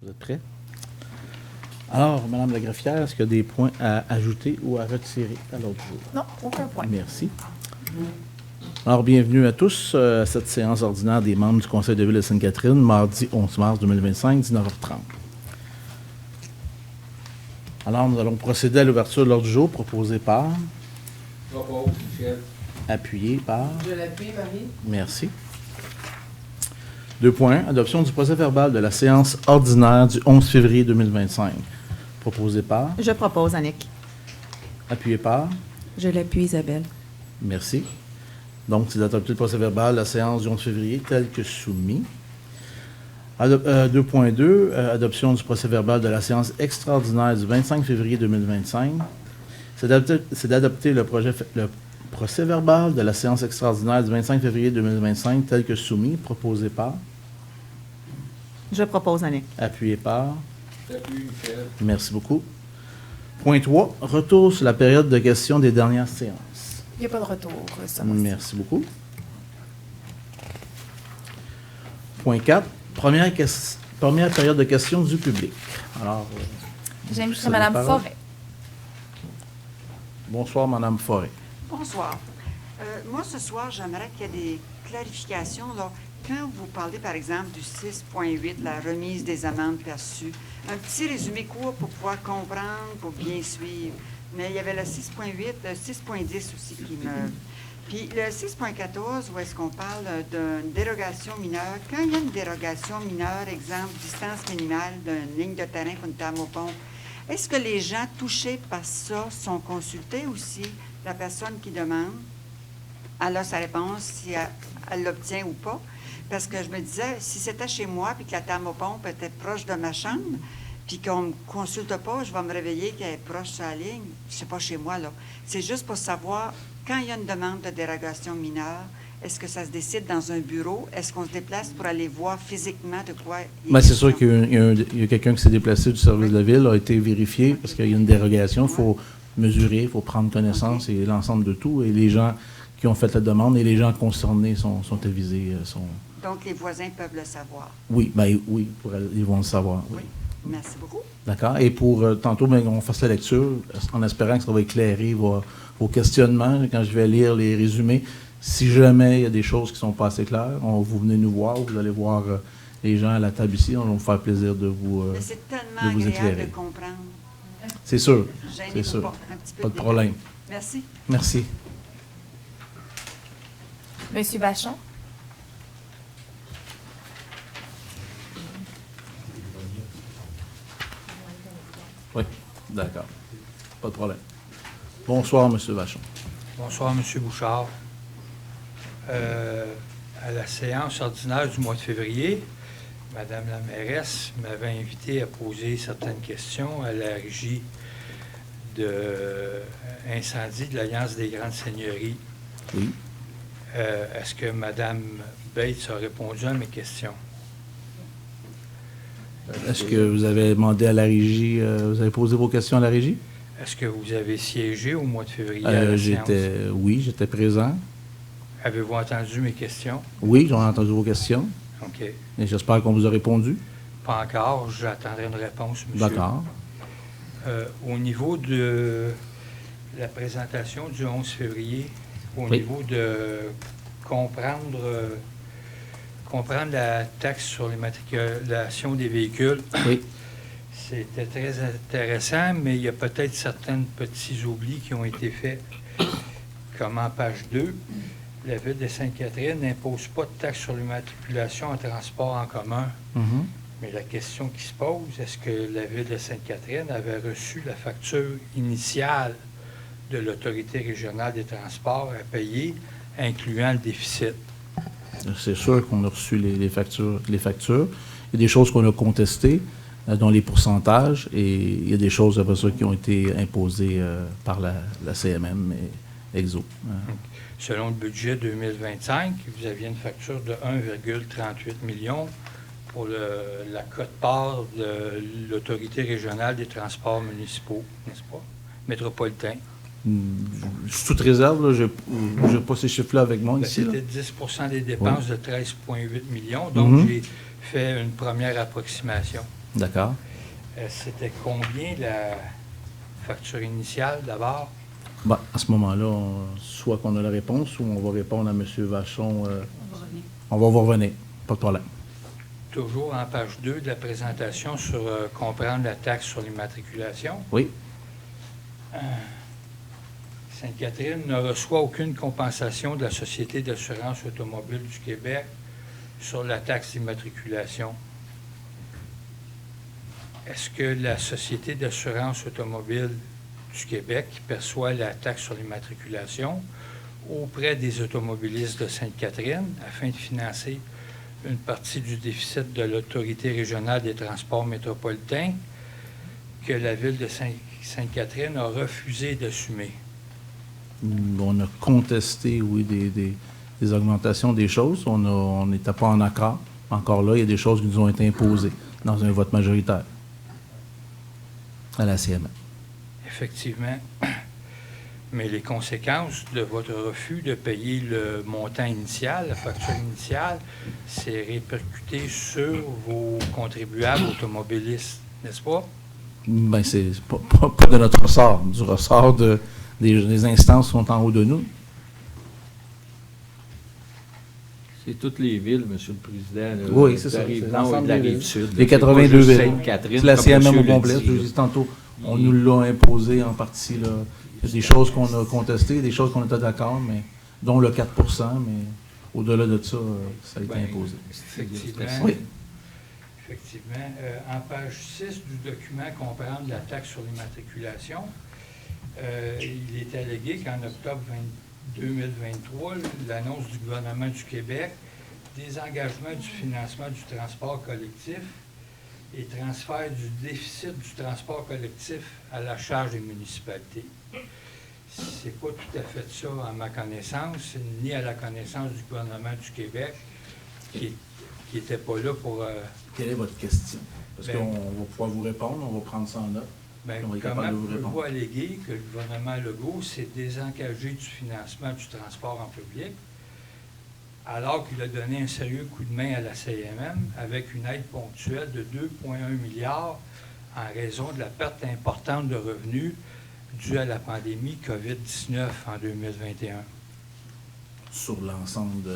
Vous êtes prêts? Alors, Mme la greffière, est-ce qu'il y a des points à ajouter ou à retirer à l'autre jour? Non, aucun point. Merci. Alors, bienvenue à tous à cette séance ordinaire des membres du Conseil de ville de Sainte-Catherine, mardi 11 mars 2025, 19h30. Alors, nous allons procéder à l'ouverture de l'ordre du jour proposé par... Propose, Michel. Appuyé par... Je l'appuie, Marie. Merci. 2 points. Adoption du procès-verbal de la séance ordinaire du 11 février 2025. Proposé par... Je propose, Annick. Appuyé par... Je l'appuie, Isabelle. Merci. Donc, c'est d'adopter le procès-verbal de la séance du 11 février tel que soumis. 2.2, adoption du procès-verbal de la séance extraordinaire du 25 février 2025. C'est d'adopter le procès-verbal de la séance extraordinaire du 25 février 2025 tel que soumis, proposé par... Je propose, Annick. Appuyé par... T'appuies, Michel. Merci beaucoup. Point 3, retour sur la période de questions des dernières séances. Il n'y a pas de retour. Ça va. Merci beaucoup. Point 4, première période de questions du public. Alors, J'inviterai la Mme parole. Forêt. Bonsoir, Mme Forêt. Bonsoir. Moi, ce soir, j'aimerais qu'il y ait des clarifications. Là. Quand vous parlez, par exemple, du 6.8, la remise des amendes perçues, un petit résumé court pour pouvoir comprendre, pour bien suivre. Mais il y avait le 6.8, le 6.10 aussi qui me... Puis le 6.14, où est-ce qu'on parle d'une dérogation mineure. Quand il y a une dérogation mineure, exemple, distance minimale d'une ligne de terrain pour une thermopompe, est-ce que les gens touchés par ça sont consultés aussi, la personne qui demande? Elle a sa réponse, si elle l'obtient ou pas. Parce que je me disais, si c'était chez moi, puis que la thermopompe était proche de ma chambre, puis qu'on ne me consulte pas, je vais me réveiller qu'elle est proche sur la ligne. C'est pas chez moi, là. C'est juste pour savoir, quand il y a une demande de dérogation mineure, est-ce que ça se décide dans un bureau? Est-ce qu'on se déplace pour aller voir physiquement de quoi il est Ben, c'est question? sûr qu'il y a quelqu'un qui s'est déplacé du service de la ville, a été vérifié, parce qu'il y a une dérogation. Il faut mesurer, il faut prendre connaissance et l'ensemble de tout. Et les gens qui ont fait la demande et les gens concernés sont avisés. Donc, les voisins peuvent le savoir. Oui, ils vont le savoir. Oui. Merci beaucoup. D'accord. Et pour tantôt, on fasse la lecture en espérant que ça va éclairer vos questionnements quand je vais lire les résumés. Si jamais il y a des choses qui ne sont pas assez claires, vous venez nous voir, vous allez voir les gens à la table ici, on va vous faire plaisir de vous Mais c'est tellement de vous agréable éclairer. de comprendre. C'est sûr, Gênez-vous c'est sûr. pas, un petit peu Pas de détail. problème. Merci. Merci. Monsieur Vachon. Oui, d'accord. Pas de problème. Bonsoir, M. Vachon. Bonsoir, M. Bouchard. À la séance ordinaire du mois de février, Mme la mairesse m'avait invité à poser certaines questions à la régie d'incendie de l'Alliance des grandes seigneuries. Oui. Est-ce que Mme Bates a répondu à mes questions? Est-ce que vous avez demandé à la régie, vous avez posé vos questions à la régie? Est-ce que vous avez siégé au mois de février à la séance? Oui, j'étais présent. Avez-vous entendu mes questions? Oui, j'ai entendu vos questions. OK. Et j'espère qu'on vous a répondu. Pas encore. J'attendrai une réponse, monsieur. D'accord. Au niveau de la présentation du 11 février, au Oui. niveau de comprendre la taxe sur l'immatriculation des véhicules, Oui. c'était très intéressant, mais il y a peut-être certains petits oublis qui ont été faits, comme en page 2. La Ville de Sainte-Catherine n'impose pas de taxe sur l'immatriculation en transport en commun. Mhm. Mais la question qui se pose, est-ce que la Ville de Sainte-Catherine avait reçu la facture initiale de l'Autorité régionale des transports à payer, incluant le déficit? C'est sûr qu'on a reçu les factures. Il y a des choses qu'on a contestées, dont les pourcentages, et il y a des choses après ça qui ont été imposées par la CMM et Exo. Selon le budget 2025, vous aviez une facture de 1,38 million pour la quote-part de l'Autorité régionale des transports municipaux, n'est-ce pas? Métropolitains. Sous toute réserve, je n'ai pas ces chiffres-là avec moi Ben, ici. Là. c'était 10 des dépenses Oui. de 13,8 millions, donc j'ai fait une première approximation. D'accord. C'était combien la facture initiale d'abord? Ben, à ce moment-là, soit qu'on a la réponse ou on va répondre à M. Vachon. On va vous revenir. Pas de problème. Toujours en page 2 de la présentation sur comprendre la taxe sur l'immatriculation. Oui. Sainte-Catherine ne reçoit aucune compensation de la Société d'assurance automobile du Québec sur la taxe d'immatriculation. Est-ce que la Société d'assurance automobile du Québec perçoit la taxe sur l'immatriculation auprès des automobilistes de Sainte-Catherine afin de financer une partie du déficit de l'Autorité régionale des transports métropolitains que la Ville de Sainte-Catherine a refusé d'assumer? On a contesté, oui, des augmentations des choses. On n'était pas en accord. Encore là, il y a des choses qui nous ont été imposées dans un vote majoritaire à la CMA. Effectivement. Mais les conséquences de votre refus de payer le montant initial, la facture initiale, c'est répercuté sur vos contribuables automobilistes, n'est-ce pas? Bien, c'est pas de notre ressort, du ressort des instances qui sont en haut de nous. C'est toutes les villes, M. le Président. Oui, c'est ça. La rive C'est nord et l'ensemble de la des rive villes. sud. Les C'est pas 82 juste villes. Sainte-Catherine, C'est la comme CMM au monsieur le complet. dit, Je là. vous dis tantôt, on nous l'a imposé en partie. Là. Il y a des choses qu'on a contestées, des choses qu'on était d'accord, mais dont le 4 mais au-delà de ça, ça a été Ben, imposé. Effectivement. Oui. Effectivement. En page 6 du document comprendre la taxe sur l'immatriculation, il est allégué qu'en octobre 2023, l'annonce du gouvernement du Québec désengagement du financement du transport collectif et transfert du déficit du transport collectif à la charge des municipalités. C'est pas tout à fait ça, à ma connaissance, ni à la connaissance du gouvernement du Québec, qui n'était pas là pour... Quelle est votre question? Parce Ben, qu'on va pouvoir vous répondre, on va prendre ça en note. ben, On va être comment capable de vous pouvez-vous répondre. alléguer que le gouvernement Legault s'est désengagé du financement du transport en public, alors qu'il a donné un sérieux coup de main à la CMM avec une aide ponctuelle de 2,1 milliards en raison de la perte importante de revenus due à la pandémie COVID-19 en 2021? Sur l'ensemble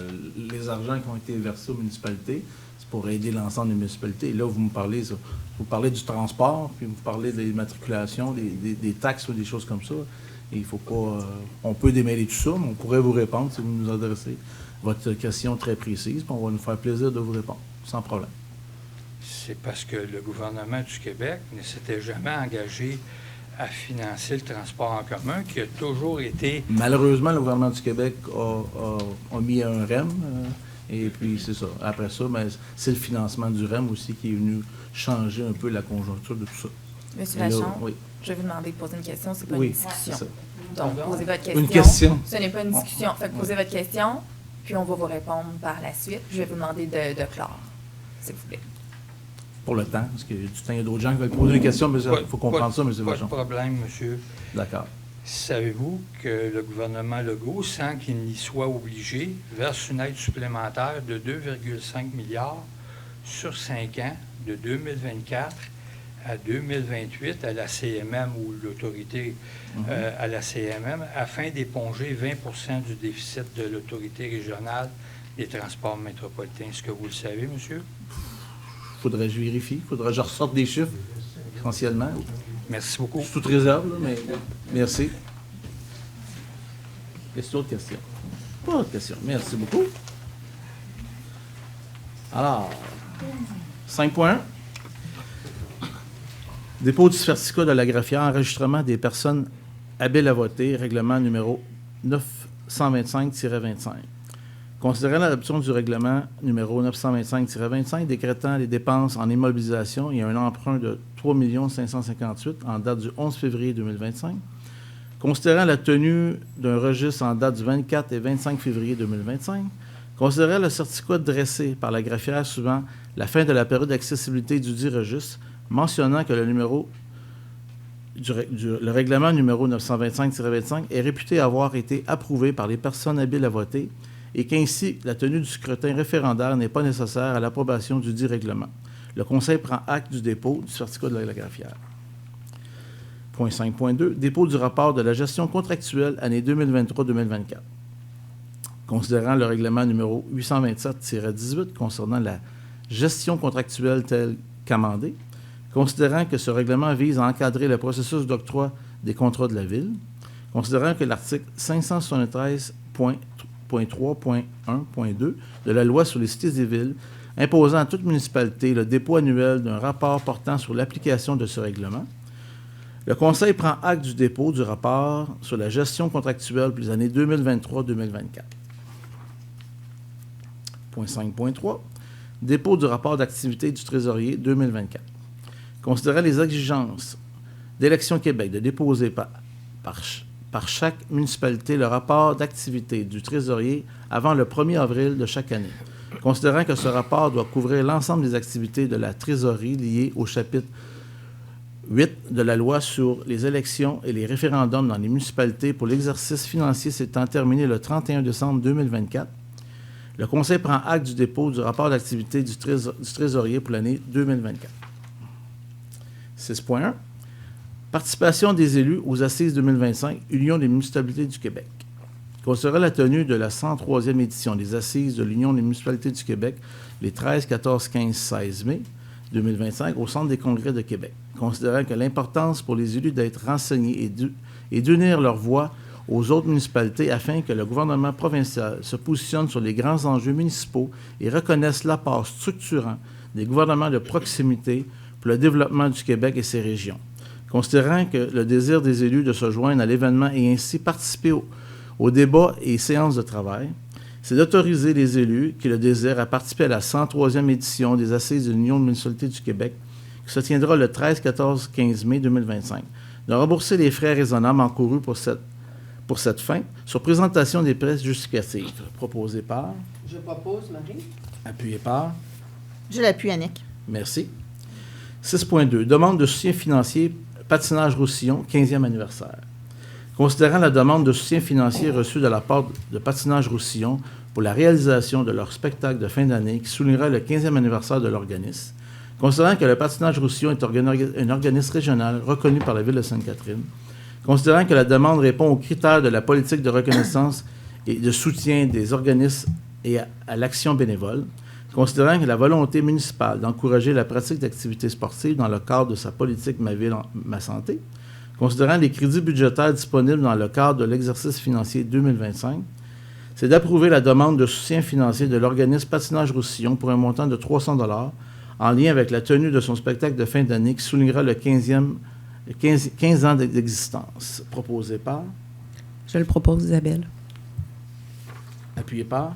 les argents qui ont été versés aux municipalités, c'est pour aider l'ensemble des municipalités. Et là, vous parlez du transport, puis vous parlez des matriculations, des taxes ou des choses comme ça. Et il faut pas... on peut démêler tout ça, mais on pourrait vous répondre si vous nous adressez votre question très précise, puis on va nous faire plaisir de vous répondre, sans problème. C'est parce que le gouvernement du Québec ne s'était jamais engagé à financer le transport en commun, qui a toujours été... Malheureusement, le gouvernement du Québec a mis un REM, et puis c'est ça. Après ça, ben, c'est le financement du REM aussi qui est venu changer un peu la conjoncture de tout ça. Monsieur Et là, Vachon, oui. je vais vous demander de poser une question, c'est pas Oui, une c'est discussion. ça. Donc, posez votre question. Une question. Ce n'est pas une discussion. Fait que posez votre question, puis on va vous répondre par la suite. Je vais vous demander de clore, s'il vous plaît. Pour le temps, parce qu'il y a du temps, il y a d'autres gens qui veulent poser des questions, mais il faut comprendre ça, M. Pas de Vachon. problème, monsieur. D'accord. Savez-vous que le gouvernement Legault, sans qu'il n'y soit obligé, verse une aide supplémentaire de 2,5 milliards sur 5 ans, de 2024 à 2028, à la CMM ou l'autorité à la CMM, afin d'éponger 20 du déficit de l'autorité régionale des transports métropolitains. Est-ce que vous le savez, monsieur? Faudrait que je vérifie. Faudrait que je ressorte des chiffres, essentiellement. Merci beaucoup. Sous toute réserve, là, mais merci. Est-ce d'autres questions? Pas d'autres questions. Merci beaucoup. Alors, 5.1. Dépôt du certificat de la greffière, enregistrement des personnes habiles à voter, règlement numéro 925-25. Considérant l'adoption du règlement numéro 925-25 décrétant les dépenses en immobilisation et un emprunt de 3 558 en date du 11 février 2025, considérant la tenue d'un registre en date du 24 et 25 février 2025, considérant le certificat dressé par la greffière suivant la fin de la période d'accessibilité du dit registre, mentionnant que le règlement numéro 925-25 est réputé avoir été approuvé par les personnes habiles à voter et qu'ainsi la tenue du scrutin référendaire n'est pas nécessaire à l'approbation du dit règlement. Le Conseil prend acte du dépôt du certificat de la greffière. Point 5.2. Dépôt du rapport de la gestion contractuelle année 2023-2024. Considérant le règlement numéro 827-18 concernant la gestion contractuelle telle qu'amendée, considérant que ce règlement vise à encadrer le processus d'octroi des contrats de la Ville, considérant que l'article 573.3.1.2 de la Loi sur les cités et villes imposant à toute municipalité le dépôt annuel d'un rapport portant sur l'application de ce règlement, le Conseil prend acte du dépôt du rapport sur la gestion contractuelle pour les années 2023-2024. Point 5.3. Dépôt du rapport d'activité du Trésorier 2024. Considérant les exigences d'Élections Québec de déposer par chaque municipalité le rapport d'activité du Trésorier avant le 1er avril de chaque année. Considérant que ce rapport doit couvrir l'ensemble des activités de la Trésorerie liées au chapitre 8 de la Loi sur les élections et les référendums dans les municipalités pour l'exercice financier s'étant terminé le 31 décembre 2024, le Conseil prend acte du dépôt du rapport d'activité du Trésorier pour l'année 2024. 6.1. Participation des élus aux Assises 2025, Union des municipalités du Québec. Considérant la tenue de la 103e édition des Assises de l'Union des municipalités du Québec les 13, 14, 15, 16 mai 2025 au Centre des congrès de Québec. Considérant que l'importance pour les élus d'être renseignés et d'unir leur voix aux autres municipalités afin que le gouvernement provincial se positionne sur les grands enjeux municipaux et reconnaisse l'apport structurant des gouvernements de proximité pour le développement du Québec et ses régions. Considérant que le désir des élus de se joindre à l'événement et ainsi participer aux débats et séances de travail, c'est d'autoriser les élus qui le désirent à participer à la 103e édition des Assises de l'Union des municipalités du Québec, qui se tiendra le 13, 14, 15 mai 2025, de rembourser les frais raisonnables encourus pour cette fin sur présentation des pièces justificatives. Proposé par... Je propose, Marie. Appuyé par... Je l'appuie, Annick. Merci. 6.2. Demande de soutien financier Patinage Roussillon, 15e anniversaire. Considérant la demande de soutien financier reçue de la part de Patinage Roussillon pour la réalisation de leur spectacle de fin d'année qui soulignera le 15e anniversaire de l'organisme, considérant que le Patinage Roussillon est un organisme régional reconnu par la Ville de Sainte-Catherine, considérant que la demande répond aux critères de la politique de reconnaissance et de soutien des organismes et à l'action bénévole, considérant que la volonté municipale d'encourager la pratique d'activités sportives dans le cadre de sa politique Ma Ville, Ma Santé, considérant les crédits budgétaires disponibles dans le cadre de l'exercice financier 2025, c'est d'approuver la demande de soutien financier de l'organisme Patinage Roussillon pour un montant de 300 $ en lien avec la tenue de son spectacle de fin d'année qui soulignera le 15 ans d'existence. Proposé par... Je le propose, Isabelle. Appuyé par...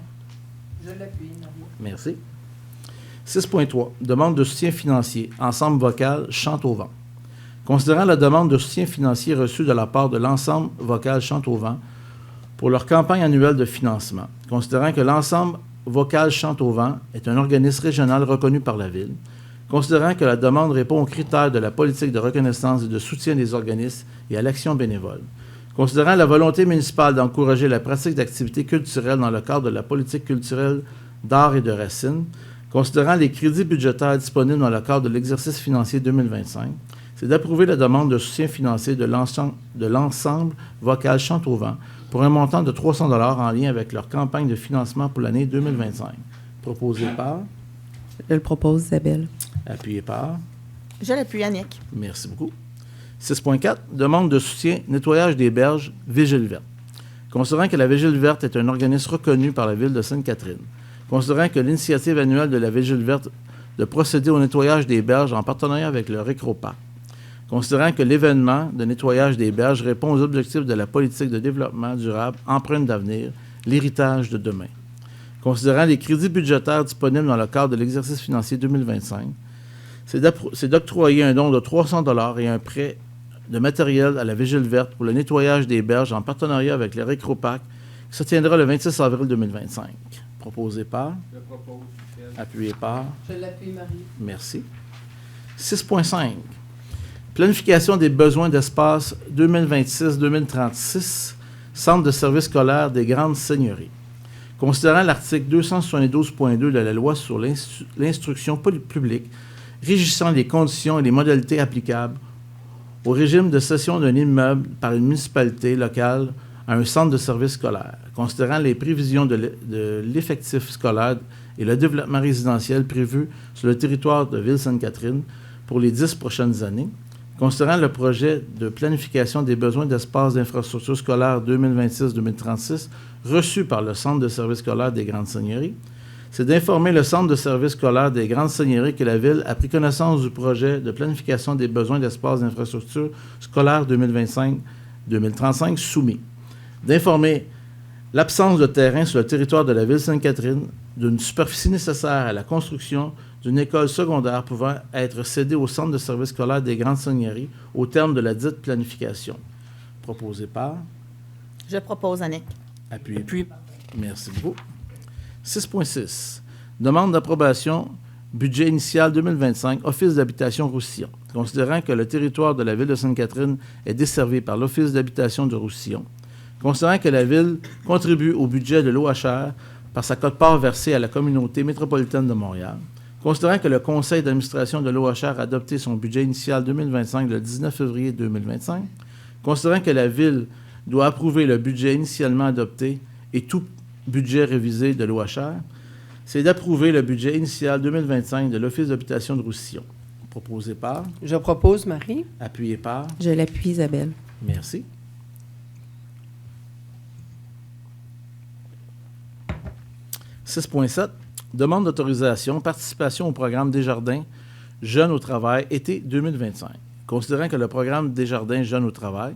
Je l'appuie, Marie. Merci. 6.3. Demande de soutien financier. Ensemble vocal Chante au vent. Considérant la demande de soutien financier reçue de la part de l'ensemble vocal Chante au vent pour leur campagne annuelle de financement, considérant que l'ensemble vocal Chante au vent est un organisme régional reconnu par la Ville, considérant que la demande répond aux critères de la politique de reconnaissance et de soutien des organismes et à l'action bénévole, considérant la volonté municipale d'encourager la pratique d'activités culturelles dans le cadre de la politique culturelle d'art et de racines, considérant les crédits budgétaires disponibles dans le cadre de l'exercice financier 2025, c'est d'approuver la demande de soutien financier de l'ensemble vocal Chante au vent pour un montant de 300 $ en lien avec leur campagne de financement pour l'année 2025. Proposé par... Je le propose, Isabelle. Appuyé par... Je l'appuie, Annick. Merci beaucoup. 6.4. Demande de soutien nettoyage des berges Vigile verte. Considérant que la Vigile verte est un organisme reconnu par la Ville de Sainte-Catherine, considérant que l'initiative annuelle de la Vigile verte de procéder au nettoyage des berges en partenariat avec le Récroparc, considérant que l'événement de nettoyage des berges répond aux objectifs de la politique de développement durable, empreinte d'avenir, l'héritage de demain. Considérant les crédits budgétaires disponibles dans le cadre de l'exercice financier 2025, c'est d'octroyer un don de 300 $ et un prêt de matériel à la Vigile verte pour le nettoyage des berges en partenariat avec le Récroparc qui se tiendra le 26 avril 2025. Proposé par... Je propose, Michel. Appuyé par... Je l'appuie, Marie. Merci. 6.5. Planification des besoins d'espace 2026-2036, Centre de services scolaires des grandes seigneuries. Considérant l'article 272.2 de la Loi sur l'instruction publique régissant les conditions et les modalités applicables au régime de cession d'un immeuble par une municipalité locale à un centre de services scolaire, considérant les prévisions de l'effectif scolaire et le développement résidentiel prévu sur le territoire de Ville-Sainte-Catherine pour les 10 prochaines années, considérant le projet de planification des besoins d'espace d'infrastructures scolaires 2026-2036 reçu par le Centre de services scolaires des Grandes Seigneuries, c'est d'informer le Centre de services scolaires des Grandes Seigneuries que la Ville a pris connaissance du projet de planification des besoins d'espace d'infrastructures scolaires 2025-2035 soumis, d'informer l'absence de terrain sur le territoire de la Ville Sainte-Catherine d'une superficie nécessaire à la construction d'une école secondaire pouvant être cédée au Centre de services scolaires des Grandes Seigneuries au terme de la dite planification. Proposé par... Je propose Annick. Appuyé. Merci beaucoup. 6.6. Demande d'approbation, budget initial 2025, Office d'habitation Roussillon. Considérant que le territoire de la Ville de Sainte-Catherine est desservi par l'Office d'habitation de Roussillon, considérant que la Ville contribue au budget de l'OHR par sa quote-part versée à la communauté métropolitaine de Montréal, considérant que le Conseil d'administration de l'OHR a adopté son budget initial 2025 le 19 février 2025, considérant que la Ville doit approuver le budget initialement adopté et tout budget révisé de l'OHR, c'est d'approuver le budget initial 2025 de l'Office d'habitation de Roussillon. Proposé par... Je propose Marie. Appuyé par... Je l'appuie Isabelle. Merci. 6.7. Demande d'autorisation, participation au programme Desjardins Jeunes au travail, été 2025. Considérant que le programme Desjardins Jeunes au travail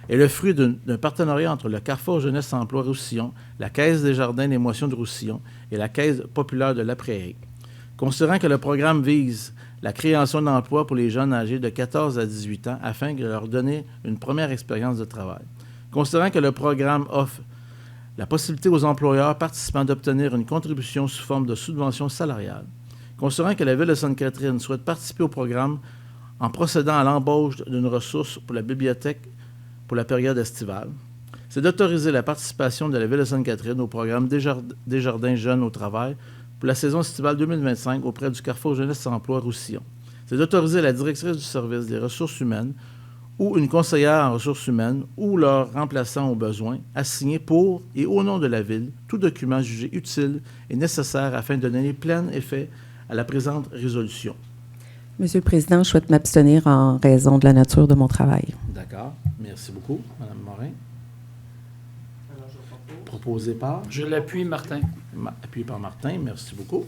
est le fruit d'un partenariat entre le Carrefour Jeunesse Emploi Roussillon, la Caisse des Jardins des Moissons de Roussillon et la Caisse populaire de la Prairie. Considérant que le programme vise la création d'emplois pour les jeunes âgés de 14 à 18 ans afin de leur donner une première expérience de travail. Considérant que le programme offre la possibilité aux employeurs participants d'obtenir une contribution sous forme de subvention salariale. Considérant que la Ville de Sainte-Catherine souhaite participer au programme en procédant à l'embauche d'une ressource pour la bibliothèque pour la période estivale, c'est d'autoriser la participation de la Ville de Sainte-Catherine au programme Desjardins Jeunes au travail pour la saison estivale 2025 auprès du Carrefour Jeunesse Emploi Roussillon. C'est d'autoriser la directrice du service des ressources humaines ou une conseillère en ressources humaines ou leur remplaçant au besoin à signer pour et au nom de la Ville tout document jugé utile et nécessaire afin de donner plein effet à la présente résolution. Monsieur le Président, je souhaite m'abstenir en raison de la nature de mon travail. D'accord. Merci beaucoup, Mme Morin. Proposé par? Je l'appuie, Martin. Appuyé par Martin. Merci beaucoup.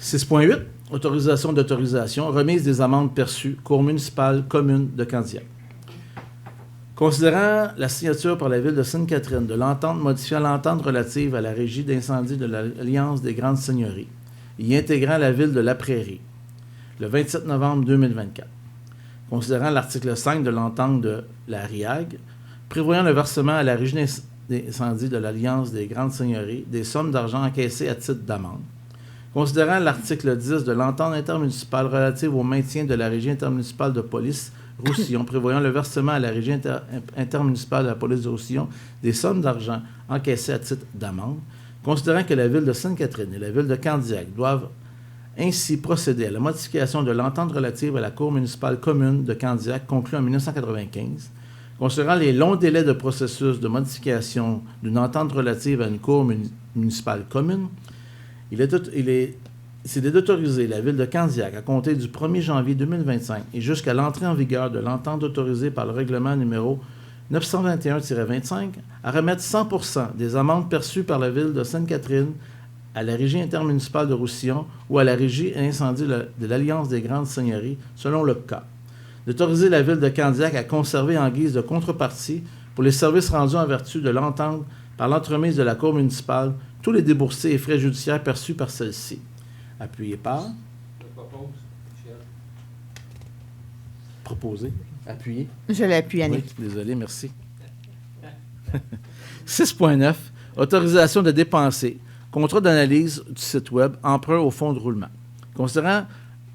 6.8. Autorisation d'autorisation. Remise des amendes perçues. Cour municipale commune de Candiac. Considérant la signature par la Ville de Sainte-Catherine de l'entente modifiant l'entente relative à la régie d'incendie de l'Alliance des Grandes Seigneuries, y intégrant la Ville de La Prairie, le 27 novembre 2024. Considérant l'article 5 de l'entente de la RIAG, prévoyant le versement à la régie d'incendie de l'Alliance des Grandes Seigneuries des sommes d'argent encaissées à titre d'amende. Considérant l'article 10 de l'entente intermunicipale relative au maintien de la régie intermunicipale de police Roussillon, prévoyant le versement à la régie intermunicipale de la police de Roussillon des sommes d'argent encaissées à titre d'amende, considérant que la Ville de Sainte-Catherine et la Ville de Candiac doivent ainsi procéder à la modification de l'entente relative à la Cour municipale commune de Candiac conclue en 1995, considérant les longs délais de processus de modification d'une entente relative à une Cour municipale commune, c'est d'autoriser la Ville de Candiac à compter du 1er janvier 2025 et jusqu'à l'entrée en vigueur de l'entente autorisée par le règlement numéro 921-25 à remettre 100% des amendes perçues par la Ville de Sainte-Catherine à la Régie intermunicipale de Roussillon ou à la Régie incendie de l'Alliance des Grandes Seigneuries, selon le cas. D'autoriser la Ville de Candiac à conserver en guise de contrepartie pour les services rendus en vertu de l'entente par l'entremise de la Cour municipale tous les déboursés et frais judiciaires perçus par celle-ci. Appuyé par... Je propose, Michel. Proposé. Appuyé. Je l'appuie Annick. Oui, désolé, merci. 6.9. Autorisation de dépenser. Contrat d'analyse du site Web, emprunt au fonds de roulement. Considérant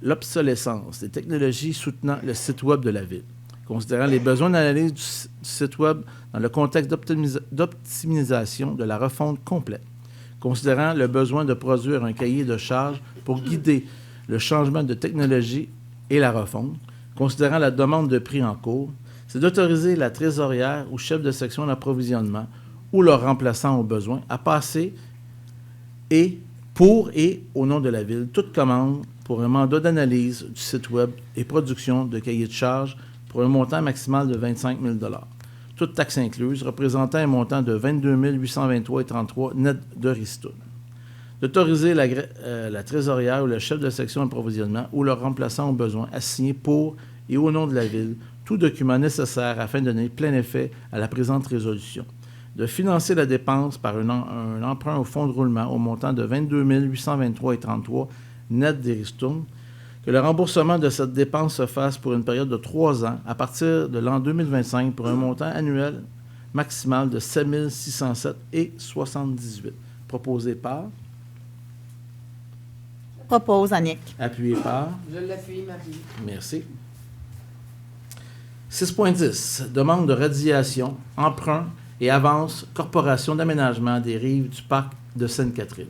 l'obsolescence des technologies soutenant le site Web de la Ville. Considérant les besoins d'analyse du site Web dans le contexte d'optimisation de la refonte complète. considérant le besoin de produire un cahier de charges pour guider le changement de technologie et la refonte, considérant la demande de prix en cours, c'est d'autoriser la trésorière ou chef de section d'approvisionnement ou leur remplaçant au besoin à passer pour et au nom de la Ville toute commande pour un mandat d'analyse du site Web et production de cahiers de charges pour un montant maximal de 25 000 $. Toute taxe incluse, représentant un montant de 22 823,33 net de ristourne. D'autoriser la trésorière ou le chef de section d'approvisionnement ou leur remplaçant au besoin à signer pour et au nom de la Ville tout document nécessaire afin de donner plein effet à la présente résolution. De financer la dépense par un emprunt au fonds de roulement au montant de 22 823,33 net des ristournes, que le remboursement de cette dépense se fasse pour une période de 3 ans à partir de l'an 2025 pour un montant annuel maximal de 7 607,78. Proposé par, Propose, Annick. appuyé par, Je l'appuie, Marie. merci. 6.10. Demande de radiation, emprunt et avance Corporation d'aménagement des rives du parc de Sainte-Catherine.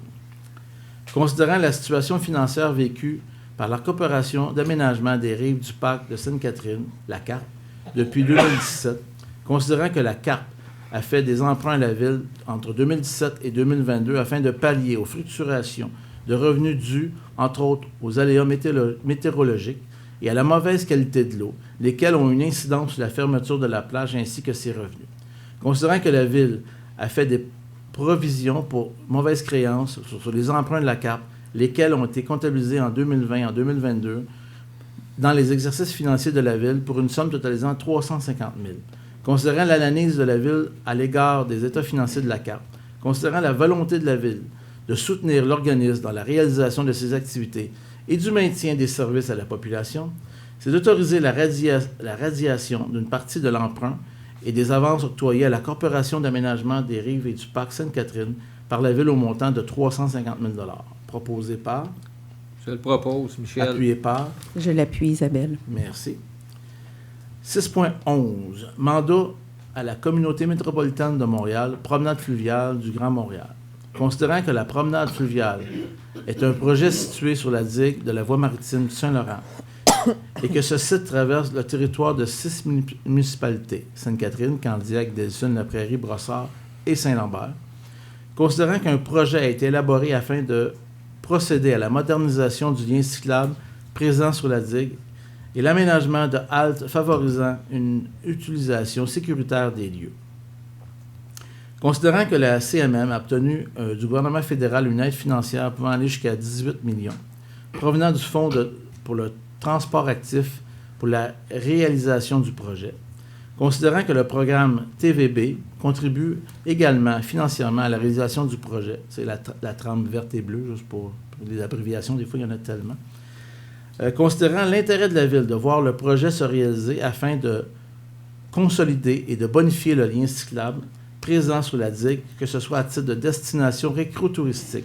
Considérant la situation financière vécue par la Corporation d'aménagement des rives du parc de Sainte-Catherine, la CARP, depuis 2017, considérant que la CARP a fait des emprunts à la Ville entre 2017 et 2022 afin de pallier aux fluctuations de revenus dus, entre autres, aux aléas météorologiques et à la mauvaise qualité de l'eau, lesquels ont une incidence sur la fermeture de la plage ainsi que ses revenus. Considérant que la Ville a fait des provisions pour mauvaises créances sur les emprunts de la CARP, lesquels ont été comptabilisés en 2020 et en 2022 dans les exercices financiers de la Ville pour une somme totalisant 350 000. Considérant l'analyse de la Ville à l'égard des états financiers de la CARP, considérant la volonté de la Ville de soutenir l'organisme dans la réalisation de ses activités et du maintien des services à la population, c'est d'autoriser la radiation d'une partie de l'emprunt et des avances octroyées à la Corporation d'aménagement des rives et du parc Sainte-Catherine par la Ville au montant de 350 000 $. Proposé par, Je le propose, Michel. appuyé par, Je l'appuie, Isabelle. merci. 6.11. Mandat à la Communauté métropolitaine de Montréal, promenade fluviale du Grand Montréal. Considérant que la promenade fluviale est un projet situé sur la digue de la voie maritime du Saint-Laurent et que ce site traverse le territoire de 6 municipalités, Sainte-Catherine, Candiac, Delsun, La Prairie, Brossard et Saint-Lambert, considérant qu'un projet a été élaboré afin de procéder à la modernisation du lien cyclable présent sur la digue et l'aménagement de haltes favorisant une utilisation sécuritaire des lieux. Considérant que la CMM a obtenu du gouvernement fédéral une aide financière pouvant aller jusqu'à 18 millions, provenant du Fonds pour le transport actif pour la réalisation du projet, considérant que le programme TVB contribue également financièrement à la réalisation du projet, c'est la trame verte et bleue, juste pour les abréviations, des fois il y en a tellement, considérant l'intérêt de la Ville de voir le projet se réaliser afin de consolider et de bonifier le lien cyclable présent sur la digue, que ce soit à titre de destination récro-touristique,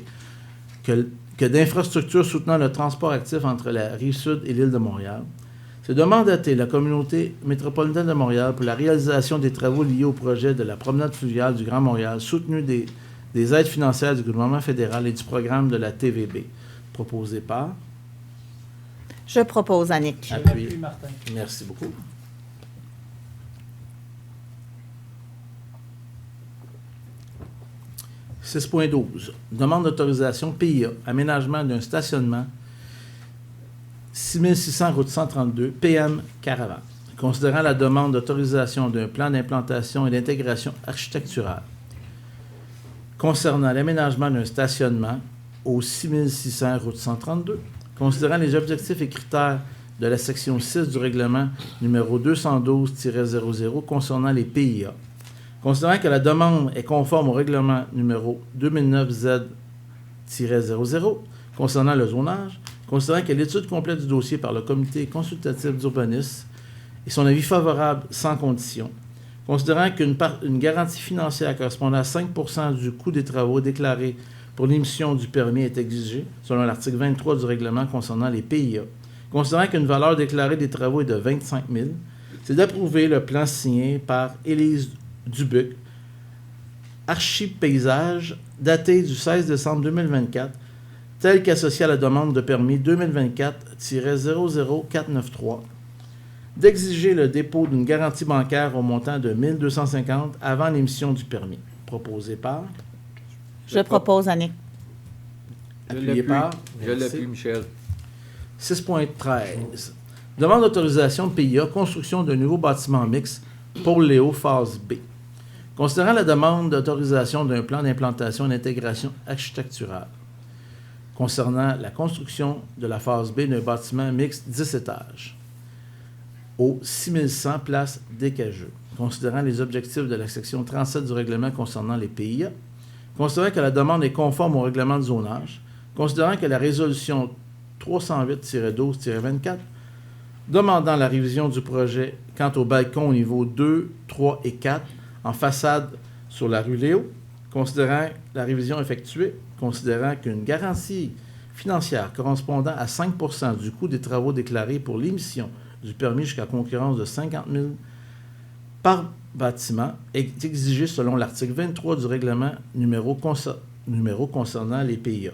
que d'infrastructures soutenant le transport actif entre la Rive-Sud et l'île de Montréal. C'est de mandater la Communauté métropolitaine de Montréal pour la réalisation des travaux liés au projet de la promenade fluviale du Grand Montréal, soutenu des aides financières du gouvernement fédéral et du programme de la TVB. Proposé par, Je propose, Annick. appuyé. Martin. Merci beaucoup. « 6.12. Demande d'autorisation PIA, aménagement d'un stationnement 6600 route 132, PM Caravane. Considérant la demande d'autorisation d'un plan d'implantation et d'intégration architecturale concernant l'aménagement d'un stationnement au 6600 route 132, considérant les objectifs et critères de la section 6 du règlement numéro 212-00 concernant les PIA, considérant que la demande est conforme au règlement numéro 2009-Z-00 concernant le zonage, considérant que l'étude complète du dossier par le comité consultatif d'urbanisme et son avis favorable sans condition, considérant qu'une garantie financière correspondant à 5 % du coût des travaux déclarés pour l'émission du permis est exigée, selon l'article 23 du règlement concernant les PIA, considérant qu'une valeur déclarée des travaux est de 25 000, c'est d'approuver le plan signé par Élise Dubuc Archipaysage, daté du 16 décembre 2024, tel qu'associé à la demande de permis 2024-00493, d'exiger le dépôt d'une garantie bancaire au montant de 1 250 avant l'émission du permis. Proposé par... Je propose Annick. Appuyé par... Je Merci. l'appuie, Michel. 6.13. Demande d'autorisation de PIA, construction d'un nouveau bâtiment mixte pour Léo phase B. Considérant la demande d'autorisation d'un plan d'implantation et d'intégration architecturale concernant la construction de la phase B d'un bâtiment mixte 10 étages au 6100 place d'Écageux, considérant les objectifs de la section 37 du règlement concernant les PIA, considérant que la demande est conforme au règlement de zonage, considérant que la résolution 308-12-24 demandant la révision du projet quant au balcon au niveau 2, 3 et 4 en façade sur la rue Léo, considérant la révision effectuée, considérant qu'une garantie financière correspondant à 5 % du coût des travaux déclarés pour l'émission du permis jusqu'à concurrence de 50 000 par bâtiment est exigée selon l'article 23 du règlement numéro concernant les PIA.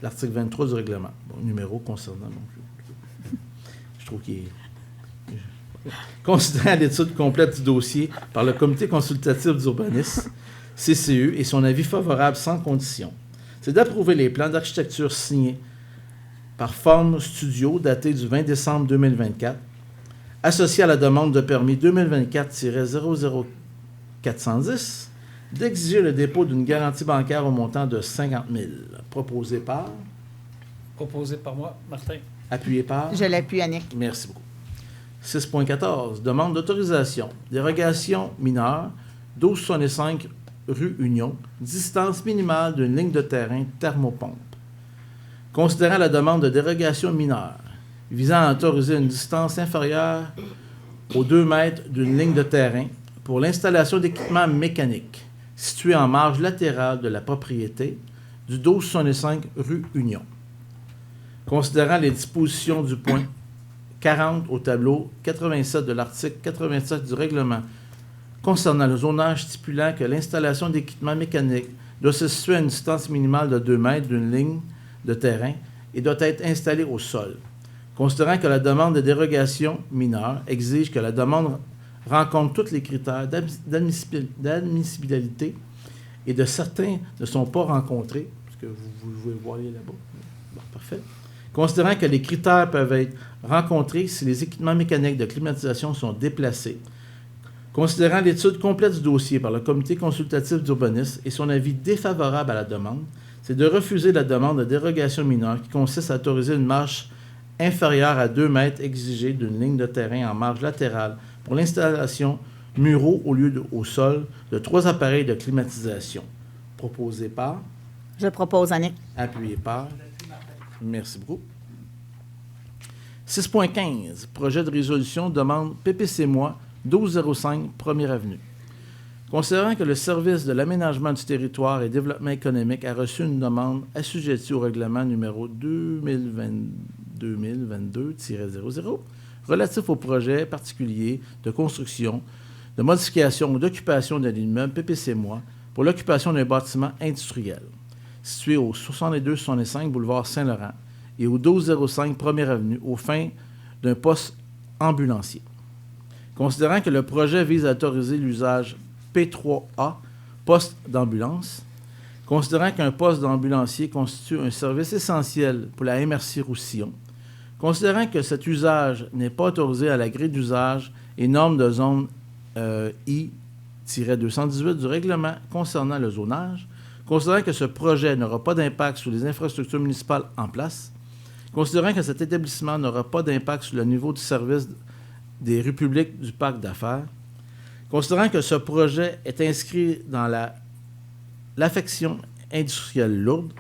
L'article 23 du règlement. Bon, numéro concernant. Donc, je trouve qu'il est... Considérant l'étude complète du dossier par le Comité consultatif d'urbanisme, CCU, et son avis favorable sans condition, c'est d'approuver les plans d'architecture signés par Forme Studio datés du 20 décembre 2024, associés à la demande de permis 2024-00410, d'exiger le dépôt d'une garantie bancaire au montant de 50 000. Proposé par... Proposé par moi, Martin. Appuyé par... Je l'appuie Annick. Merci beaucoup. 6.14. Demande d'autorisation. Dérogation mineure, 1265 rue Union, distance minimale d'une ligne de terrain thermopompe. Considérant la demande de dérogation mineure visant à autoriser une distance inférieure aux 2 mètres d'une ligne de terrain pour l'installation d'équipements mécaniques situés en marge latérale de la propriété du 1265 rue Union. Considérant les dispositions du point 40 au tableau 87 de l'article 87 du règlement concernant le zonage stipulant que l'installation d'équipements mécaniques doit se situer à une distance minimale de 2 mètres d'une ligne de terrain et doit être installée au sol. Considérant que la demande de dérogation mineure exige que la demande rencontre tous les critères d'admissibilité et de certains ne sont pas rencontrés, parce que vous pouvez voir là-bas. Bon, parfait. Considérant que les critères peuvent être rencontrés si les équipements mécaniques de climatisation sont déplacés. Considérant l'étude complète du dossier par le Comité consultatif d'urbanisme et son avis défavorable à la demande, c'est de refuser la demande de dérogation mineure qui consiste à autoriser une marche inférieure à 2 mètres exigée d'une ligne de terrain en marge latérale pour l'installation muraux au lieu au sol de 3 appareils de climatisation. Proposé par... Je propose Annick. Appuyé par... Merci beaucoup. 6.15. Projet de résolution demande PPC-moi 1205 1er Avenue. Considérant que le service de l'aménagement du territoire et développement économique a reçu une demande assujettie au règlement numéro 2022-00 relatif au projet particulier de construction, de modification ou d'occupation d'un immeuble PPC-moi pour l'occupation d'un bâtiment industriel situé au 62-65 boulevard Saint-Laurent et au 1205 1er Avenue aux fins d'un poste ambulancier. Considérant que le projet vise à autoriser l'usage P3A, poste d'ambulance, considérant qu'un poste d'ambulancier constitue un service essentiel pour la MRC Roussillon, considérant que cet usage n'est pas autorisé à la grille d'usage et normes de zone I-218 du règlement concernant le zonage, considérant que ce projet n'aura pas d'impact sur les infrastructures municipales en place, considérant que cet établissement n'aura pas d'impact sur le niveau du service des rues publiques du parc d'affaires, considérant que ce projet est inscrit dans l'affection industrielle lourde,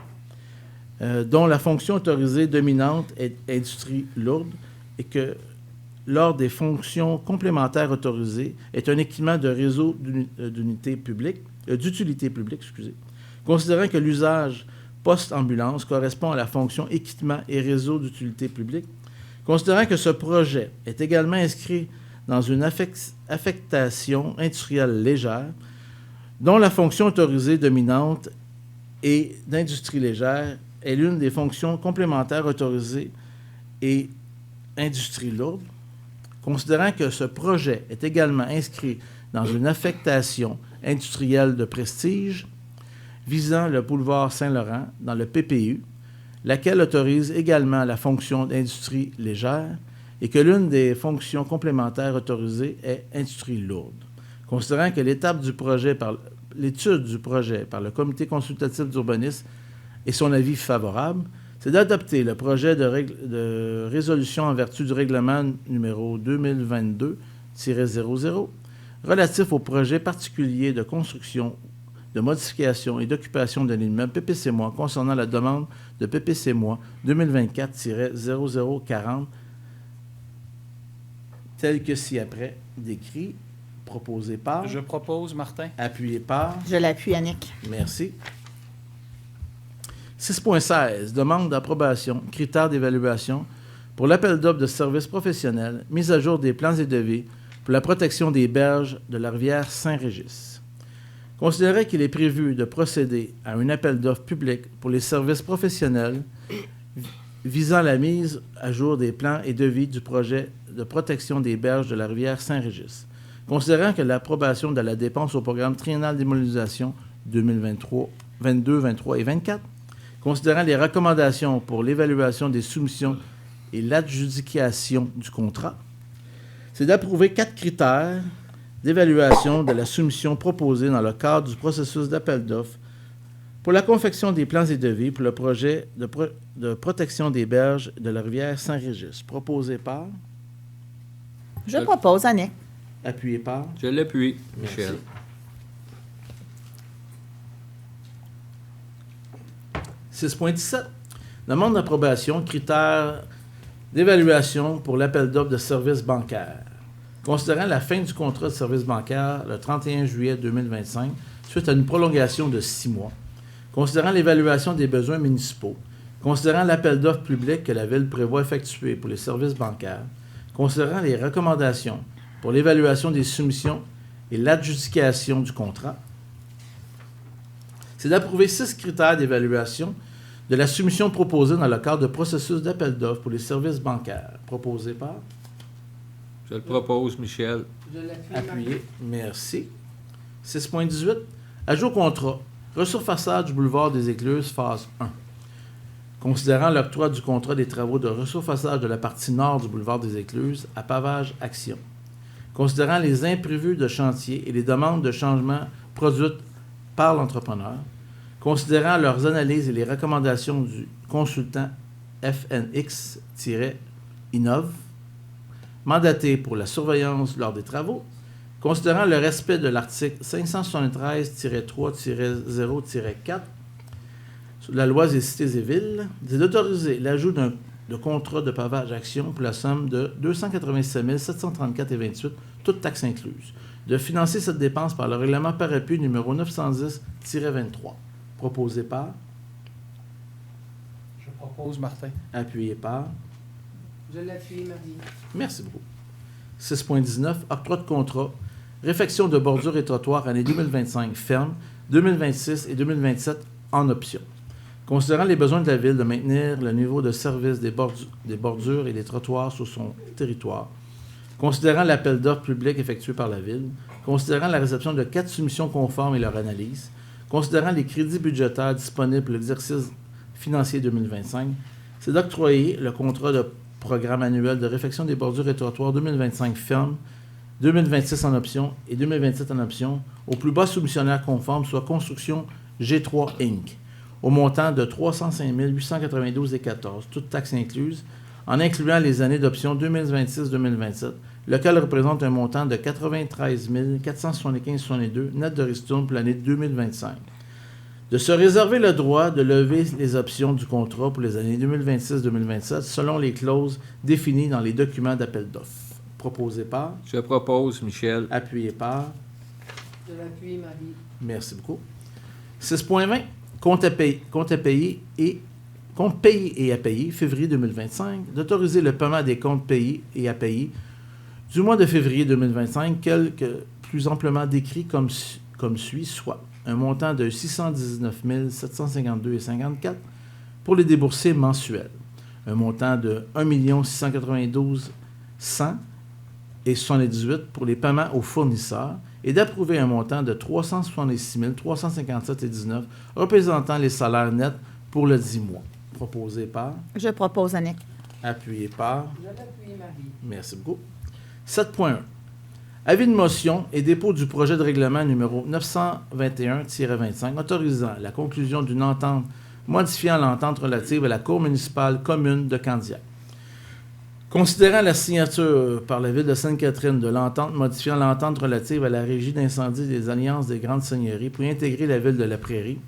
dont la fonction autorisée dominante est industrie lourde, et que lors des fonctions complémentaires autorisées est un équipement de réseau d'utilité publique, considérant que l'usage post-ambulance correspond à la fonction équipement et réseau d'utilité publique, considérant que ce projet est également inscrit dans une affectation industrielle légère, dont la fonction autorisée dominante et d'industrie légère est l'une des fonctions complémentaires autorisées et industrie lourde, considérant que ce projet est également inscrit dans une affectation industrielle de prestige visant le boulevard Saint-Laurent dans le PPU, laquelle autorise également la fonction d'industrie légère et que l'une des fonctions complémentaires autorisées est industrie lourde. Considérant que l'étude du projet par le comité consultatif d'urbanisme et son avis favorable, c'est d'adopter le projet de résolution en vertu du règlement numéro 2022-00 relatif au projet particulier de construction, de modification et d'occupation de l'immeuble PPC-MOI concernant la demande de PPC-MOI 2024-0040 tel que ci-après décrit, proposé par... Je propose, Martin. Appuyé par... Je l'appuie, Annick. Merci. 6.16, demande d'approbation, critères d'évaluation pour l'appel d'offres de services professionnels, mise à jour des plans et devis pour la protection des berges de la rivière Saint-Régis. Considéré qu'il est prévu de procéder à un appel d'offres public pour les services professionnels visant la mise à jour des plans et devis du projet de protection des berges de la rivière Saint-Régis. Considérant que l'approbation de la dépense au programme triennal d'immobilisation 2023, 22, 23 et 24, considérant les recommandations pour l'évaluation des soumissions et l'adjudication du contrat, c'est d'approuver 4 critères d'évaluation de la soumission proposée dans le cadre du processus d'appel d'offres pour la confection des plans et devis pour le projet de protection des berges de la rivière Saint-Régis, proposé par... Je propose, Annick. Appuyé par... Je l'appuie, Merci. Michel. « 6.17. Demande d'approbation, critères d'évaluation pour l'appel d'offres de services bancaires. Considérant la fin du contrat de service bancaire le 31 juillet 2025, suite à une prolongation de 6 mois, considérant l'évaluation des besoins municipaux, considérant l'appel d'offres public que la Ville prévoit effectuer pour les services bancaires, considérant les recommandations pour l'évaluation des soumissions et l'adjudication du contrat, c'est d'approuver 6 critères d'évaluation de la soumission proposée dans le cadre de processus d'appel d'offres pour les services bancaires, proposé par... Je le propose, Michel. Je l'appuie, Appuyé. Merci. 6.18. Ajout au contrat. Resurfaçage du boulevard des Écluses, phase 1. Considérant l'octroi du contrat des travaux de resurfaçage de la partie nord du boulevard des Écluses à Pavage Action. Considérant les imprévus de chantier et les demandes de changement produites par l'entrepreneur. Considérant leurs analyses et les recommandations du consultant FNX-Innov, mandaté pour la surveillance lors des travaux, considérant le respect de l'article 573-3-0-4 sur la loi des cités et villes, c'est d'autoriser l'ajout de contrat de pavage action pour la somme de 287 734,28, toutes taxes incluses, de financer cette dépense par le règlement par appui numéro 910-23, proposé par... Je propose, Martin. Appuyé par... Je l'appuie, Marie. Merci beaucoup. 6.19, octroi de contrat, réfection de bordures et trottoirs année 2025 ferme, 2026 et 2027 en option. Considérant les besoins de la Ville de maintenir le niveau de service des bordures et des trottoirs sur son territoire, considérant l'appel d'offres public effectué par la Ville, considérant la réception de 4 soumissions conformes et leur analyse, considérant les crédits budgétaires disponibles pour l'exercice financier 2025, c'est d'octroyer le contrat de programme annuel de réfection des bordures et trottoirs 2025 ferme, 2026 en option et 2027 en option au plus bas soumissionnaire conforme, soit Construction G3 Inc., au montant de 305 892,14, toutes taxes incluses, en incluant les années d'option 2026-2027, lequel représente un montant de 93 475,62 net de ristourne pour l'année 2025. De se réserver le droit de lever les options du contrat pour les années 2026-2027 selon les clauses définies dans les documents d'appel d'offres. Proposé par... Je propose, Michel. Appuyé par... Je l'appuie, Marie. Merci beaucoup. 6.20. Comptes payés et à payer, février 2025, d'autoriser le paiement des comptes payés et à payer du mois de février 2025, plus amplement décrit comme suit, soit un montant de 619 752,54 pour les déboursés mensuels, un montant de 1 692 100,78 pour les paiements aux fournisseurs et d'approuver un montant de 366 357,19 représentant les salaires nets pour le 10 mois. Proposé par? Je propose Annick. Appuyé par? Je l'appuie, Marie. Merci beaucoup. 7.1. Avis de motion et dépôt du projet de règlement numéro 921-25 autorisant la conclusion d'une entente modifiant l'entente relative à la Cour municipale commune de Candiac. Considérant la signature par la Ville de Sainte-Catherine de l'entente modifiant l'entente relative à la régie d'incendie des Alliances des Grandes Seigneuries pour intégrer la Ville de la Prairie,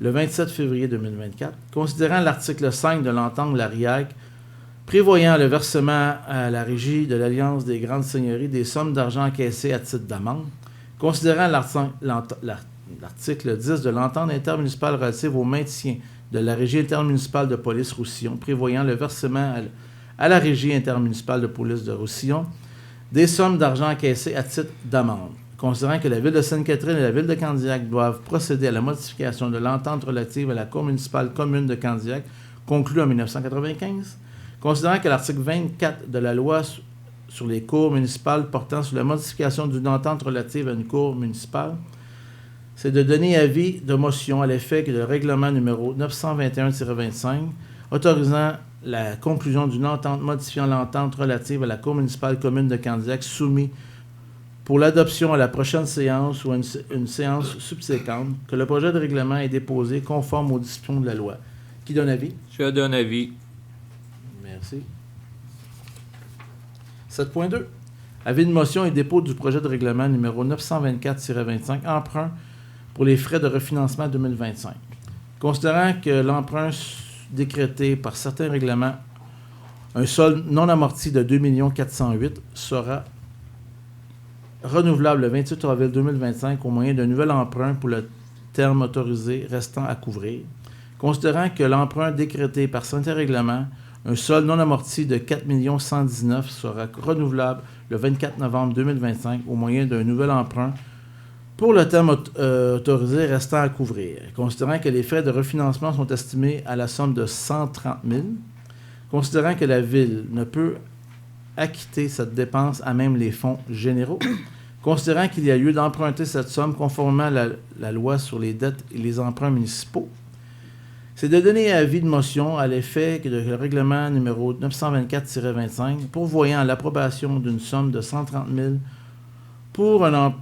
le 27 février 2024, considérant l'article 5 de l'entente de la RIAC prévoyant le versement à la Régie de l'Alliance des Grandes Seigneuries des sommes d'argent encaissées à titre d'amende, considérant l'article 10 de l'entente intermunicipale relative au maintien de la Régie intermunicipale de police Roussillon, prévoyant le versement à la Régie intermunicipale de police de Roussillon des sommes d'argent encaissées à titre d'amende, considérant que la Ville de Sainte-Catherine et la Ville de Candiac doivent procéder à la modification de l'entente relative à la Cour municipale commune de Candiac, conclue en 1995, considérant que l'article 24 de la loi sur les cours municipales portant sur la modification d'une entente relative à une cour municipale, c'est de donner avis de motion à l'effet que le règlement numéro 921-25 autorisant la conclusion d'une entente modifiant l'entente relative à la cour municipale commune de Candiac soumis pour l'adoption à la prochaine séance ou à une séance subséquente, que le projet de règlement est déposé conforme aux dispositions de la loi. Qui donne avis? Je donne avis. Merci. 7.2. Avis de motion et dépôt du projet de règlement numéro 924-25, emprunt pour les frais de refinancement 2025. Considérant que l'emprunt décrété par certains règlements, un solde non amorti de 2 408 sera renouvelable le 28 avril 2025 au moyen d'un nouvel emprunt pour le terme autorisé restant à couvrir. Considérant que l'emprunt décrété par certains règlements, un solde non amorti de 4 119 sera renouvelable le 24 novembre 2025 au moyen d'un nouvel emprunt pour le terme autorisé restant à couvrir. Considérant que les frais de refinancement sont estimés à la somme de 130 000, considérant que la Ville ne peut acquitter cette dépense à même les fonds généraux, considérant qu'il y a lieu d'emprunter cette somme conformément à la loi sur les dettes et les emprunts municipaux, c'est de donner avis de motion à l'effet que le règlement numéro 924-25 pourvoyant l'approbation d'une somme de 130 000 pour un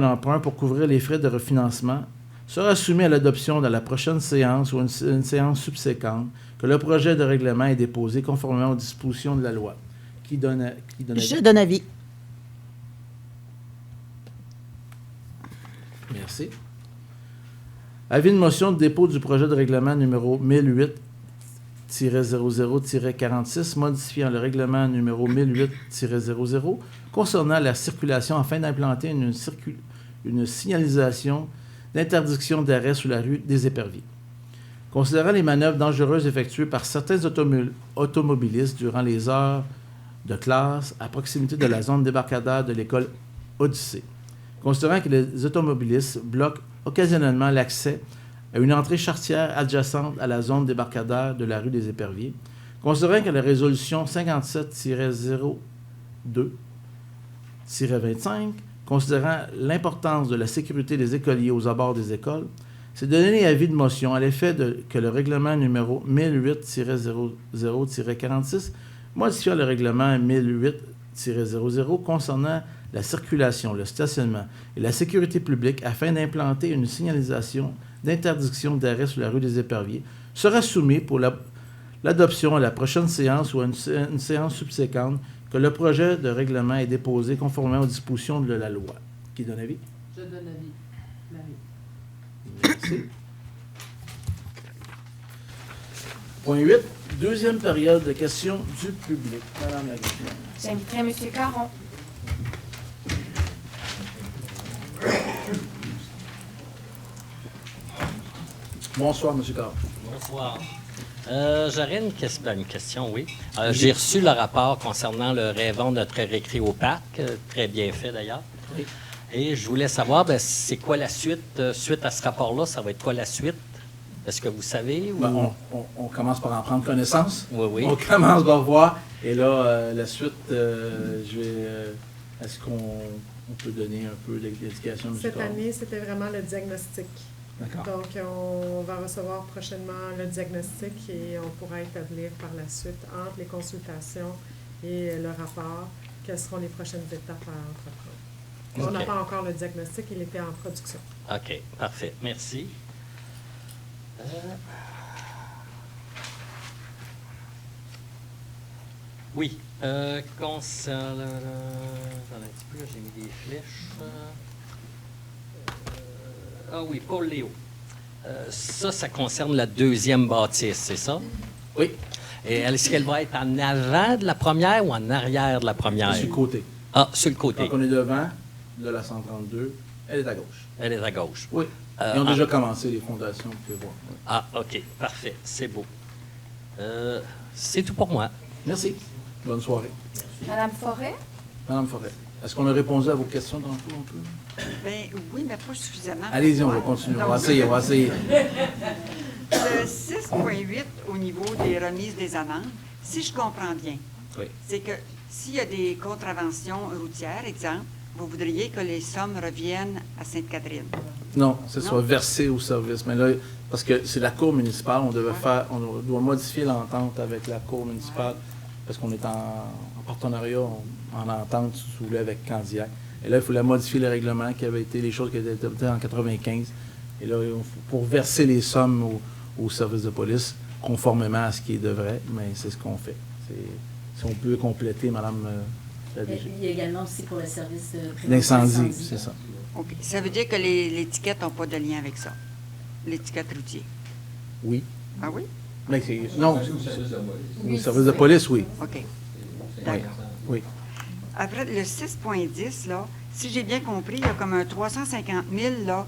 emprunt pour couvrir les frais de refinancement sera soumis à l'adoption dans la prochaine séance ou une séance subséquente, que le projet de règlement est déposé conformément aux dispositions de la loi. Qui donne avis? Je donne avis. Merci. Avis de motion de dépôt du projet de règlement numéro 1008-00-46, modifiant le règlement numéro 1008-00 concernant la circulation afin d'implanter une signalisation d'interdiction d'arrêt sur la rue des Éperviers. Considérant les manœuvres dangereuses effectuées par certains automobilistes durant les heures de classe à proximité de la zone débarcadère de l'école Odyssée. Considérant que les automobilistes bloquent occasionnellement l'accès à une entrée charretière adjacente à la zone débarcadère de la rue des Éperviers. Considérant que la résolution 57-02-25, considérant l'importance de la sécurité des écoliers aux abords des écoles, c'est de donner avis de motion à l'effet que le règlement numéro 1008-00-46, modifiant le règlement 1008-00 concernant la circulation, le stationnement et la sécurité publique afin d'implanter une signalisation d'interdiction d'arrêt sur la rue des Éperviers, sera soumis pour l'adoption à la prochaine séance ou à une séance subséquente, que le projet de règlement est déposé conformément aux dispositions de la loi. Qui donne avis? Je donne avis, Marie. Merci. Point 8. Deuxième période de questions du public. Madame la Greffière. J'inviterai M. Caron. Bonsoir, M. Carr. Bonsoir. J'aurais une question, oui. J'ai reçu le rapport concernant le Rêvons notre récré au parc, très bien fait d'ailleurs. Oui. Et je voulais savoir, c'est quoi la suite? Suite à ce rapport-là, ça va être quoi la suite? Est-ce que vous savez? Ou... Ben, on commence par en prendre connaissance. Oui. On commence par voir. Et là, la suite, est-ce qu'on peut donner un peu d'éducation Cette musicale? année, c'était vraiment le diagnostic. D'accord. Donc, on va recevoir prochainement le diagnostic et on pourra établir par la suite, entre les consultations et le rapport, quelles seront les prochaines étapes à entreprendre. On n'a pas encore le diagnostic, il était en production. OK, parfait. Merci. Oui, concernant... Attends un petit peu, j'ai mis des flèches. Ah oui, Paul Léo. Ça concerne la deuxième bâtisse, c'est ça? Oui. Et est-ce qu'elle va être en avant de la première ou en arrière de la première? Sur le côté. Ah, sur le côté. Donc, on est devant de la 132. Elle est à gauche. Elle est à gauche. Oui. Ils ont déjà commencé les fondations, vous pouvez voir. Oui. Ah, OK. Parfait. C'est beau. C'est tout pour moi. Merci. Bonne soirée. Madame Forêt? Madame Forêt, est-ce qu'on a répondu à vos questions tantôt un peu? Bien, oui, mais pas suffisamment. Allez-y, on va continuer. On va essayer. Le 6.8 au niveau des remises des amendes, si je comprends bien, Oui. c'est que s'il y a des contraventions routières, exemple, vous voudriez que les sommes reviennent à Sainte-Catherine. Non, c'est Non? soit versé au service. Mais là, parce que c'est la cour municipale, on doit modifier l'entente avec la cour municipale parce qu'on est en partenariat, en entente, si vous voulez, avec Candiac. Et là, il faut modifier le règlement qui avait été les choses qui étaient adoptées en 95. Et là, pour verser les sommes au service de police, conformément à ce qui devrait, mais c'est ce qu'on fait. Si on peut compléter, Madame la DG. Il y a également aussi pour le service de prévention L'incendie, d'incendie. c'est ça. OK. Ça veut dire que l'étiquette n'ont pas de lien avec ça, l'étiquette routier. Oui. Ah oui? Mais non. Oui, service de police, oui. OK. D'accord. Oui. Après, le 6.10, là, si j'ai bien compris, il y a comme un 350 000 là,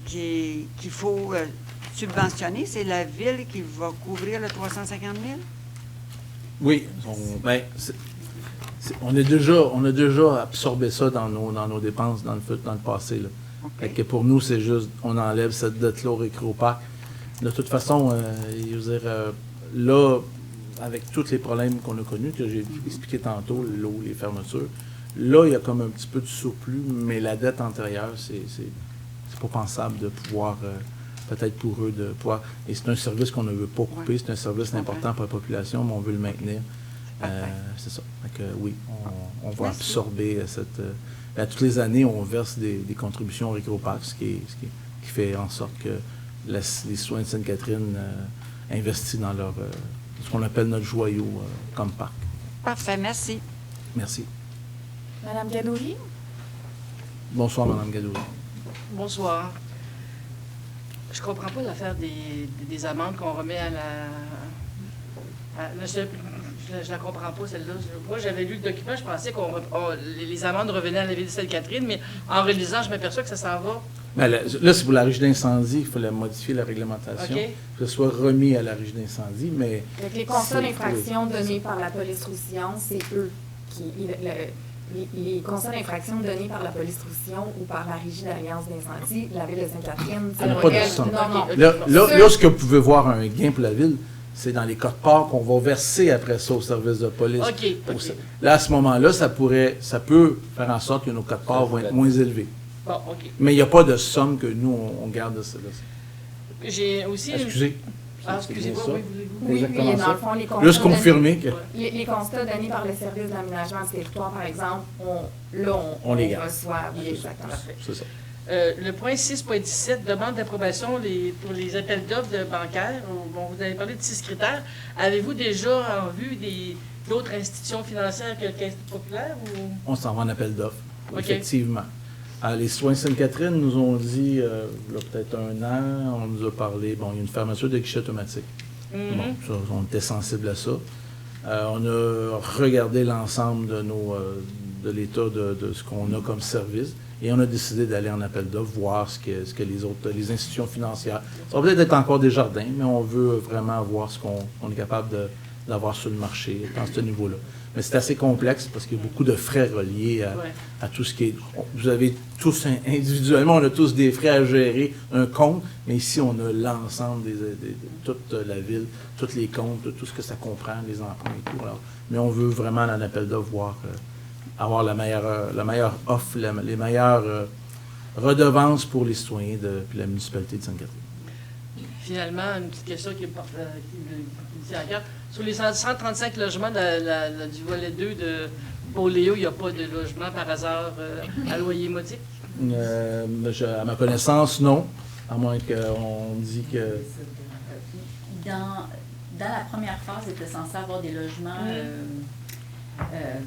qu'il faut subventionner. C'est la ville qui va couvrir le 350 000? Oui. On a déjà absorbé ça dans nos dépenses dans le passé. Là. OK. Fait que pour nous, c'est juste, on enlève cette dette-là au récré au parc. De toute façon, je veux dire, là, avec tous les problèmes qu'on a connus, que j'ai expliqué tantôt, l'eau, les fermetures, là, il y a comme un petit peu de surplus, mais la dette antérieure, c'est pas pensable de pouvoir, peut-être pour eux, de pouvoir... Et c'est un service qu'on ne veut pas couper, Ouais. c'est un service important pour la population, mais on veut le maintenir. C'est ça. Fait que, oui, on va Merci. absorber cette... toutes les années, on verse des contributions au récréoparc, ce qui fait en sorte que les citoyens de Sainte-Catherine investissent dans leur ce qu'on appelle notre joyau comme parc. Parfait, merci. Merci. Madame Gadouri? Bonsoir, Mme Gadouri. Bonsoir. Je comprends pas l'affaire des amendes qu'on remet à la... Je la comprends pas, celle-là. Moi, j'avais lu le document, je pensais que les amendes revenaient à la ville de Sainte-Catherine, mais en relisant, je m'aperçois que ça s'en va. Ben, là, c'est pour la régie d'incendie, il fallait modifier la réglementation, OK. que ce soit remis à la régie d'incendie, mais... Donc, les constats d'infraction donnés par la police Roussillon, c'est eux qui... Les constats d'infraction donnés par la police Roussillon ou par la régie d'alliance d'incendie, la ville de Sainte-Catherine, Il n'y a pas de elle. somme. Non. Là, ce que vous pouvez voir un gain pour la ville, c'est dans les codes-parts qu'on va verser après ça au service de police. OK. Là, à ce moment-là, ça peut faire en sorte que nos codes-parts vont être moins élevés. Bon, OK. Mais il n'y a pas de somme que nous, on garde de ça. J'ai aussi... Excusez. Ah, excusez-moi, ça. oui, voulez-vous? Oui, Exactement dans ça. le fond, les constats Juste confirmer que... Les constats donnés par le service d'aménagement du territoire, par exemple, On les garde. reçoit. Oui, exactement. C'est ça. Le point 6.17, demande d'approbation pour les appels d'offres de bancaires. Bon, vous avez parlé de 6 critères. Avez-vous déjà en vue d'autres institutions financières que le Caisse populaire? Ou... On s'en va en appel d'offres, OK. effectivement. Les citoyens de Sainte-Catherine nous ont dit, il y a peut-être un an, on nous a parlé, il y a une fermeture de guichet automatique. Mhm. Bon, ça, on était sensible à ça. On a regardé l'ensemble de l'état de ce qu'on a comme service. Et on a décidé d'aller en appel d'offres, voir ce que les institutions financières. Ça va peut-être être encore des jardins, mais on veut vraiment voir ce qu'on est capable d'avoir sur le marché dans ce niveau-là. Mais c'est assez complexe parce qu'il y a beaucoup de frais reliés à tout ce qui est... Vous avez tous, individuellement, on a tous des frais à gérer, un compte, mais ici, on a l'ensemble de toute la ville, tous les comptes, tout ce que ça comprend, les emprunts et tout. Alors, mais on veut vraiment, en appel d'offres, voir... avoir la meilleure offre, les meilleures redevances pour les citoyens de la municipalité de Sainte-Catherine. Finalement, une petite question qui me tient à cœur. Sur les 135 logements du volet 2 de Beauléo, il n'y a pas de logement par hasard à loyer modique? À ma connaissance, non. À moins qu'on dise que... Dans la première phase, il était censé avoir des logements...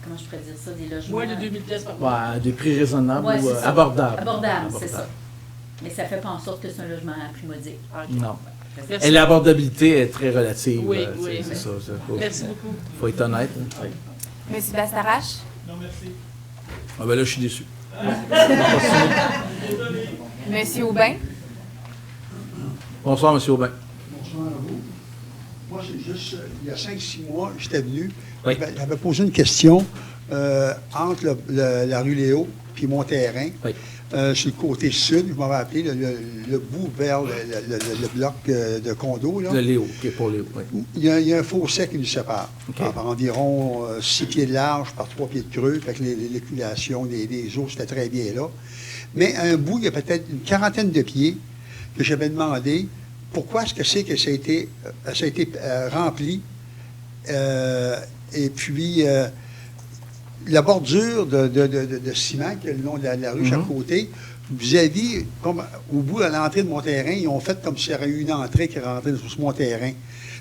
comment je pourrais dire ça, des logements... Moins de 2000 pièces par mois. Des prix raisonnables ou abordables. Abordables, c'est ça. Mais ça ne fait pas en sorte que c'est un logement à prix modique. Okay. Non. Merci. Et l'abordabilité est très relative. Oui, oui. C'est ça. Merci beaucoup. Il faut être honnête. Oui. Monsieur Bastarache? Non, merci. Ah ben là, je suis déçu. Monsieur Aubin? Bonsoir, Monsieur Aubin. Bonsoir à vous. Moi, c'est juste, il y a 5-6 mois, j'étais venu. Oui. J'avais posé une question entre la rue Léo puis mon terrain. Oui. Sur le côté sud, je m'avais appelé le bout vers le bloc de condo. Là. Le Léo, qui est pour Léo, oui. Il y a un fossé qui nous sépare. Okay. Par environ 6 pieds de large par 3 pieds de creux. Fait que l'éculation des eaux, c'était très bien là. Mais à un bout, il y a peut-être une quarantaine de pieds que j'avais demandé pourquoi est-ce que ça a été rempli. Et puis, la bordure de ciment qui est le long de la rue chaque côté, vous avez, comme au bout, à l'entrée de mon terrain, ils ont fait comme s'il y avait eu une entrée qui rentrait sur mon terrain.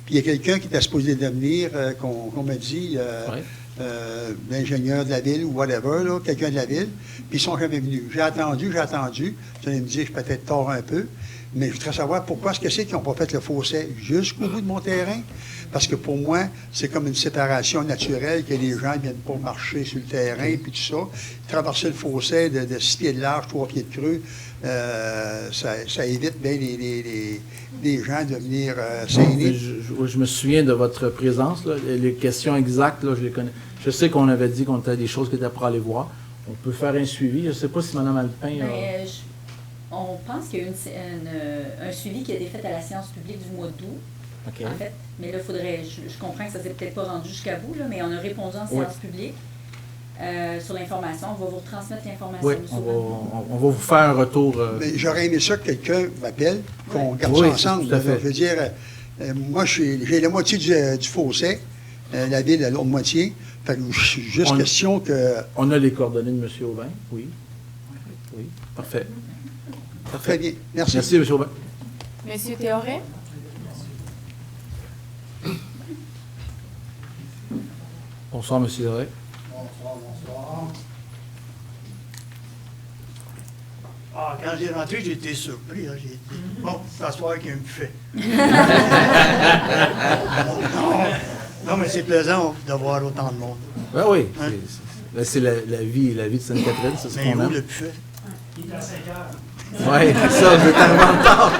Puis il y a quelqu'un qui était supposé de venir, qu'on m'a dit, l'ingénieur de la ville ou whatever, là, quelqu'un de la ville, puis ils sont jamais venus. J'ai attendu. Vous allez me dire, je suis peut-être tort un peu, mais je voudrais savoir pourquoi est-ce que c'est qu'ils n'ont pas fait le fossé jusqu'au bout de mon terrain. Parce que pour moi, c'est comme une séparation naturelle que les gens ne viennent pas marcher sur le terrain, puis tout ça. Traverser le fossé de 6 pieds de large, 3 pieds de creux, ça évite bien les gens de venir saigner. Je me souviens de votre présence. Là. Les questions exactes, là, je les connais. Je sais qu'on avait dit qu'on avait des choses qui étaient pour aller voir. On peut faire un suivi. Je ne sais pas si Mme Alpin... On pense qu'il y a eu un suivi qui a été fait à la séance publique du mois d'août. Okay. En fait, mais là, je comprends que ça ne s'est peut-être pas rendu jusqu'à vous, là, mais on a répondu en séance publique sur l'information. On va vous retransmettre l'information. Oui, on va vous faire un retour. Mais j'aurais aimé ça que quelqu'un m'appelle, qu'on garde ça ensemble. Tout à fait. Je veux dire, moi, j'ai la moitié du fossé, la ville a l'autre moitié. Fait que juste question que... On a les coordonnées de M. Aubin, oui. Oui, parfait. Très bien, merci. Merci, M. Aubin. Monsieur Théoret? Bonsoir, M. Théoret. Bonsoir. Quand j'ai rentré, j'ai été surpris. Hein. J'ai dit, bon, c'est à soir qu'il me fait. non, mais c'est plaisant de voir autant de monde. Ben oui, hein? C'est la vie de Sainte-Catherine, c'est ce qu'on aime. Mais où le buffet? Il est à 5 heures. Oui, c'est ça, je vais arrivé en retard.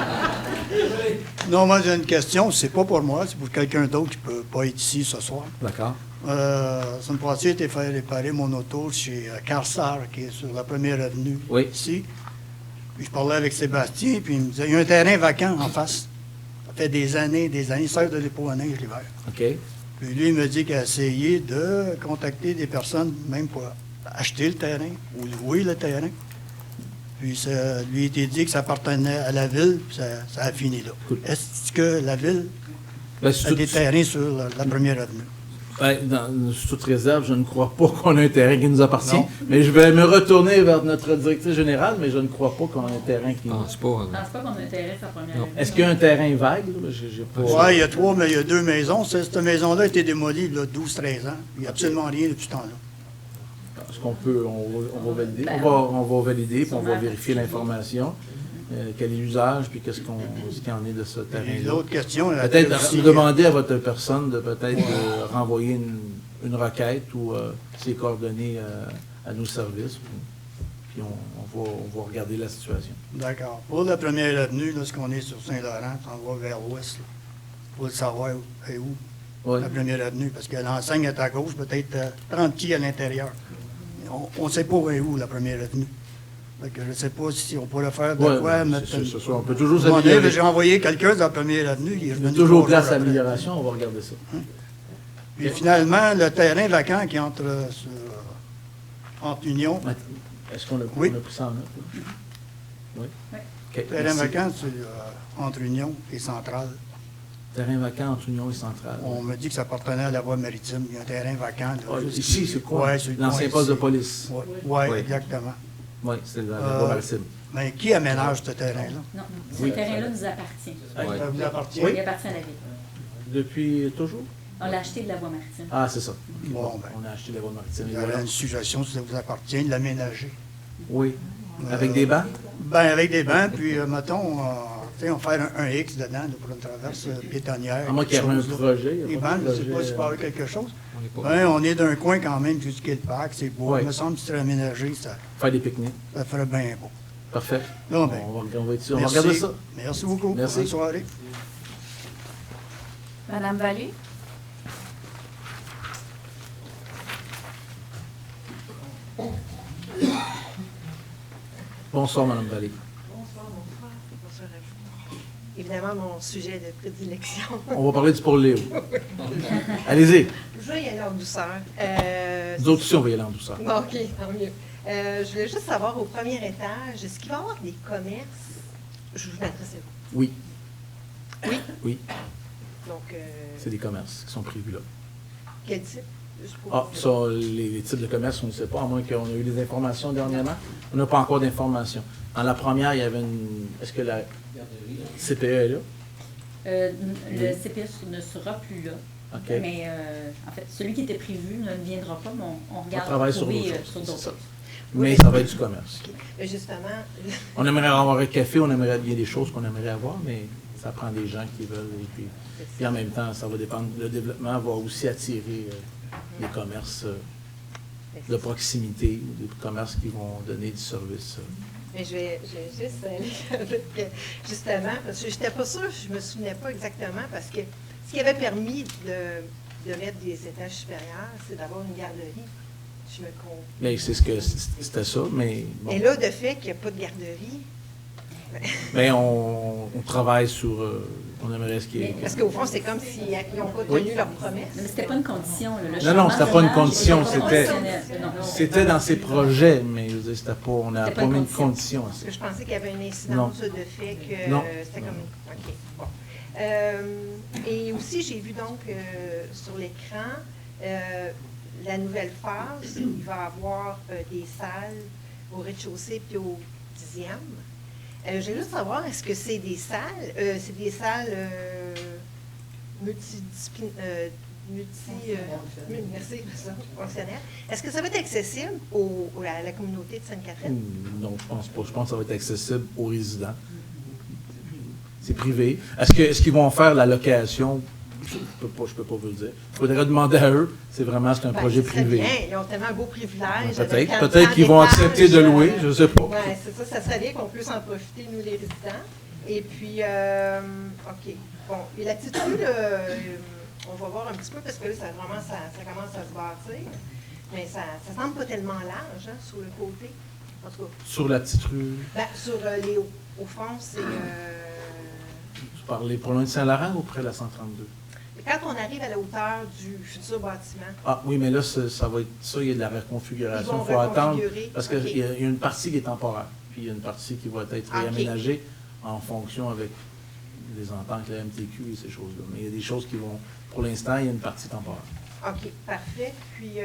Non, moi, j'ai une question. C'est pas pour moi, c'est pour quelqu'un d'autre qui ne peut pas être ici ce soir. D'accord. Semaine passée, j'ai été faire réparer mon auto chez Carsar, qui est sur la première avenue, ici. Puis je parlais avec Sébastien, puis il me disait, il y a un terrain vacant en face. Ça fait des années, il sert de dépôt à neige l'hiver. OK. Puis lui, il me dit qu'il a essayé de contacter des personnes, même pour acheter le terrain ou louer le terrain. Puis ça lui a été dit que ça appartenait à la ville, puis ça a fini là. Cool. Est-ce que la ville a des terrains sur la première avenue? Sous toute réserve, je ne crois pas qu'on a un terrain qui nous appartient. Non. Mais je vais me retourner vers notre directrice générale, mais je ne crois pas qu'on a un terrain qui... Je ne pense pas qu'on a un terrain sur la première avenue. Est-ce qu'il y a un terrain vague? Oui, il y a 3, mais il y a 2 maisons. Cette maison-là a été démolie il y a 12-13 ans. Il n'y a absolument rien depuis ce temps-là. Est-ce qu'on peut... On va valider. On va valider, puis on va vérifier l'information. Quel est l'usage, puis ce qu'il en est de ce terrain-là. L'autre question... Peut-être demander à votre personne de peut-être renvoyer une requête ou ses coordonnées à nos services. puis on va regarder la situation. D'accord. Pour la première avenue, lorsqu'on est sur Saint-Laurent, on va vers l'ouest. Il faut le savoir où. Oui. La première avenue, parce que l'enseigne est à gauche, peut-être 30 pieds à l'intérieur. On ne sait pas où la première avenue. Fait que je ne sais pas si on pourrait faire de quoi mettre. On peut toujours s'améliorer. s'améliorer. J'ai envoyé quelqu'un dans la première avenue. Il y a toujours place à amélioration, on va regarder ça. Puis finalement, le terrain vacant qui est entre Union. Est-ce qu'on a pris ça en note? Oui. Le terrain vacant, c'est entre Union et Centrale. Terrain vacant entre Union et Centrale. On me dit que ça appartenait à la voie maritime. Il y a un terrain vacant. Là, ici, c'est quoi? Ouais, l'ancien poste de police. Oui, exactement. Oui, c'est la voie maritime. Mais qui aménage ce terrain-là? Non, ce terrain-là nous appartient. Ça vous appartient? Oui, il appartient à la ville. Depuis toujours? On l'a acheté de la voie maritime. Ah, c'est ça. Bon, on a acheté la voie maritime. Il y aurait une suggestion, si ça vous appartient, de l'aménager. Oui. Avec des bancs? Ben, avec des bancs, puis mettons, on va faire un X dedans là, pour une traverse piétonnière. À moins qu'il y ait un projet. Les bancs, je ne sais pas si pas quelque chose. On est d'un coin quand même jusqu'à le parc, c'est beau. Il me semble que si c'était aménagé, ça. Faire des pique-niques. Ça ferait bien beau. Parfait. Non, ben, on va regarder ça. Merci beaucoup. Merci. Bonne soirée. Madame Vallée? Bonsoir, Mme Vallée. Bonsoir à vous. Évidemment, mon sujet de prédilection. On va parler du pôle Léo. Allez-y. Je vais y aller en douceur. Nous autres aussi, on va y aller en douceur. Bon, OK, tant mieux. Je voulais juste savoir, au premier étage, est-ce qu'il va y avoir des commerces? Je vous m'adresse à vous. Oui. Oui? Oui. Donc... c'est des commerces qui sont prévus là. Quel type? Ça, les types de commerce, on ne sait pas, à moins qu'on ait eu des informations dernièrement. On n'a pas encore d'informations. Dans la première, il y avait une... Est-ce que la CPE est là? Le CPE ne sera plus là. Okay. Mais en fait, celui qui était prévu ne viendra pas, mais on regarde on travaille sur d'autres choses. Mais ça va être du commerce. Okay. Justement... on aimerait avoir un café, il y a des choses qu'on aimerait avoir, mais ça prend des gens qui veulent. Et puis en même temps, ça va dépendre. Le développement va aussi attirer des commerces de proximité, des commerces qui vont donner du service. Mais je vais juste aller avec, justement, parce que je n'étais pas sûre, je ne me souvenais pas exactement, parce que ce qui avait permis de mettre des étages supérieurs, c'est d'avoir une garderie. Je me compte. Mais c'est ce que c'était ça, mais... Bon. Et là, de fait qu'il n'y a pas de garderie... Bien, on travaille sur... on aimerait ce qui est... Parce qu'au fond, c'est comme s'ils n'ont pas tenu leur promesse. Mais c'était pas une condition. Non, c'était pas une condition. C'était dans ses projets, mais c'était pas... On n'a pas mis une condition à ça. Parce que je pensais qu'il y avait une incidence de fait que c'était comme... OK, bon. Et aussi, j'ai vu donc sur l'écran... la nouvelle phase, il va y avoir des salles au rez-de-chaussée puis au 10e. J'ai juste savoir, est-ce que c'est des salles, fonctionnaires. Est-ce que ça va être accessible à la communauté de Sainte-Catherine? Non, je pense pas. Je pense que ça va être accessible aux résidents. C'est privé. Est-ce qu'ils vont faire la location? Je ne peux pas vous le dire. Il faudrait demander à eux. C'est un projet privé. Bien. Ils ont tellement un beau privilège. Peut-être qu'ils vont accepter de louer, je ne sais pas. Oui, c'est ça. Ça serait bien qu'on puisse en profiter, nous, les résidents. Et puis, OK. Bon, et la petite rue, on va voir un petit peu, parce que là, ça commence à se bâtir. Mais ça ne semble pas tellement large, hein, sur le côté. En tout cas. Sur la petite rue? Ben, sur les hauts. Au fond, c'est... Vous parlez pour loin de Saint-Laurent ou près de la 132? Quand on arrive à la hauteur du futur bâtiment. Ah oui, mais là, ça va être ça, il y a de la reconfiguration. Il faut attendre, parce qu'il y a une partie qui est temporaire, puis il y a une partie qui va être réaménagée en fonction avec les ententes, la MTQ et ces choses-là. Mais il y a des choses qui vont, pour l'instant, il y a une partie temporaire. OK, parfait. Puis,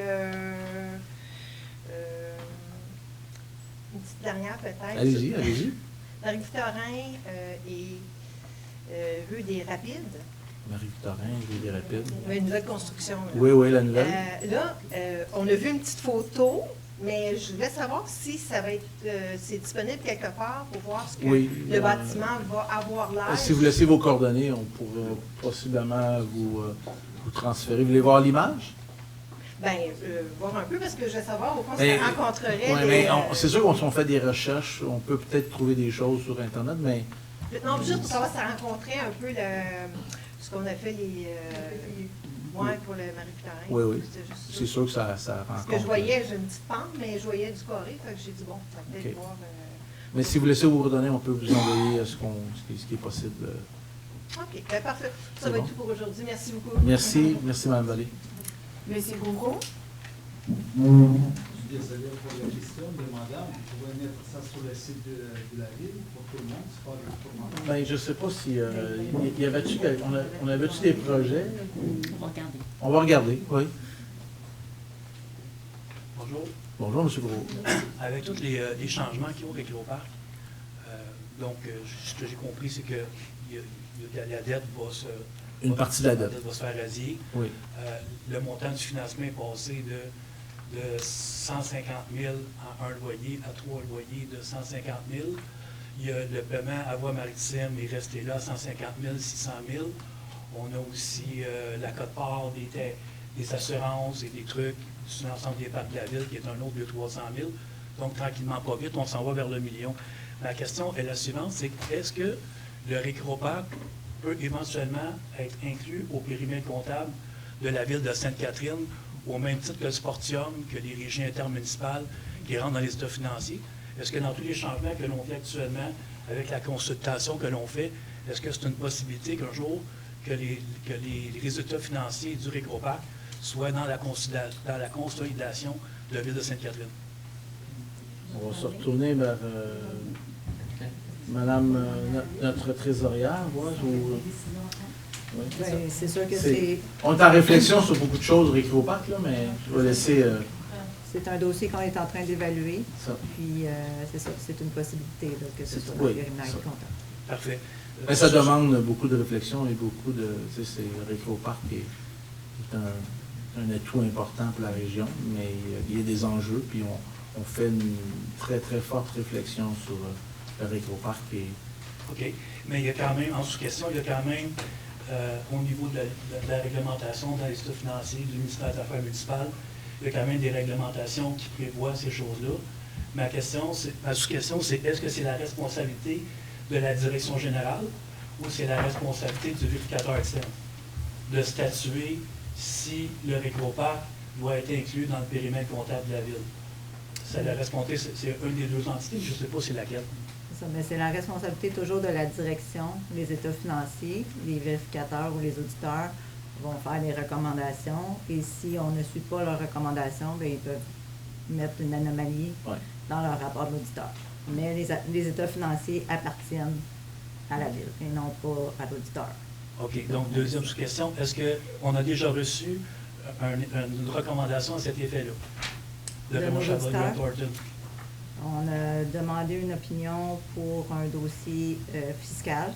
une petite dernière peut-être. Allez-y. Marie-Victorin et rue des Rapides. Marie-Victorin, rue des Rapides. Une nouvelle construction. Là. Oui, la nouvelle. On a vu une petite photo, mais je voulais savoir si ça va être c'est disponible quelque part pour voir ce que le bâtiment va avoir l'air. Si vous laissez vos coordonnées, on pourra possiblement vous transférer. Vous voulez voir l'image? voir un peu, parce que je veux savoir, au fond, Mais- ça rencontrerait... Ouais, les, mais c'est sûr qu'on fait des recherches, on peut peut-être trouver des choses sur Internet, mais non, juste pour savoir si ça rencontrait un peu ce qu'on a fait pour le Marie-Victorin. oui, oui. C'était juste ça. C'est sûr que ça rencontre. Parce que je voyais, j'ai une petite pente, mais je voyais du carré, fait que j'ai dit, bon, ça va peut-être OK. voir... Mais si vous laissez vous redonner, on peut vous envoyer ce qui est possible. OK, parfait. Ça C'est va bon. être tout pour aujourd'hui. Merci beaucoup. Merci, Mme Vallée. Monsieur Bourreau? Je suis désolé pour la question, mais madame, vous pouvez mettre ça sur le site de la ville pour tout le monde, c'est pas pour moi. Ben, je ne sais pas si. On avait-tu des projets? On va regarder. On va regarder, oui. Bonjour. Bonjour, M. Gros. Avec tous les changements qu'il y a au Récréoparc, ce que j'ai compris, c'est que la dette va se... Une partie de la dette. va se faire radier. Oui. Le montant du financement est passé de 150 000 à un loyer à 3 loyers de 150 000. Il y a le paiement à voie maritime est resté là, 150 000, 600 000. On a aussi la quote-part des assurances et des trucs sur l'ensemble des parcs de la ville, qui est un autre de 300 000. Donc, tranquillement, pas vite, on s'en va vers le million. La question est la suivante, c'est est-ce que le Récréoparc peut éventuellement être inclus au périmètre comptable de la ville de Sainte-Catherine, au même titre que le Sportium, que les régies intermunicipales qui rentrent dans les états financiers? Est-ce que dans tous les changements que l'on fait actuellement, avec la consultation que l'on fait, est-ce que c'est une possibilité qu'un jour, que les résultats financiers du Récréoparc soient dans la consolidation de la ville de Sainte-Catherine? On va se retourner vers Madame, notre trésorière, oui. Ben, c'est sûr que c'est... On est en réflexion sur beaucoup de choses au Récréoparc, là, mais je vais laisser... C'est un dossier qu'on est en train d'évaluer. Ça. Puis, c'est ça, c'est une possibilité là, que ce soit dans Oui, le périmètre ça. comptable. Parfait. Mais ça demande beaucoup de réflexion et beaucoup de... Tu sais, c'est le Récréoparc qui est un atout important pour la région, mais il y a des enjeux, puis on fait une très, très forte réflexion sur le Récréoparc. OK. Mais il y a quand même, en sous-question, il y a quand même, au niveau de la réglementation dans les états financiers du ministère des Affaires municipales, il y a quand même des réglementations qui prévoient ces choses-là. Ma sous-question, c'est est-ce que c'est la responsabilité de la direction générale ou c'est la responsabilité du vérificateur externe de statuer si le Récréoparc doit être inclus dans le périmètre comptable de la ville? C'est la responsabilité, c'est une des deux entités, je ne sais pas c'est laquelle. C'est ça, mais c'est la responsabilité toujours de la direction, les états financiers, les vérificateurs ou les auditeurs vont faire des recommandations et si on ne suit pas leurs recommandations, bien, ils peuvent mettre une anomalie dans leur rapport d'auditeur. Mais les états financiers appartiennent à la ville et non pas à l'auditeur. OK. Donc, deuxième sous-question, est-ce qu'on a déjà reçu une recommandation à cet effet-là de Raymond Chabot et Thornton? On a demandé une opinion pour un dossier fiscal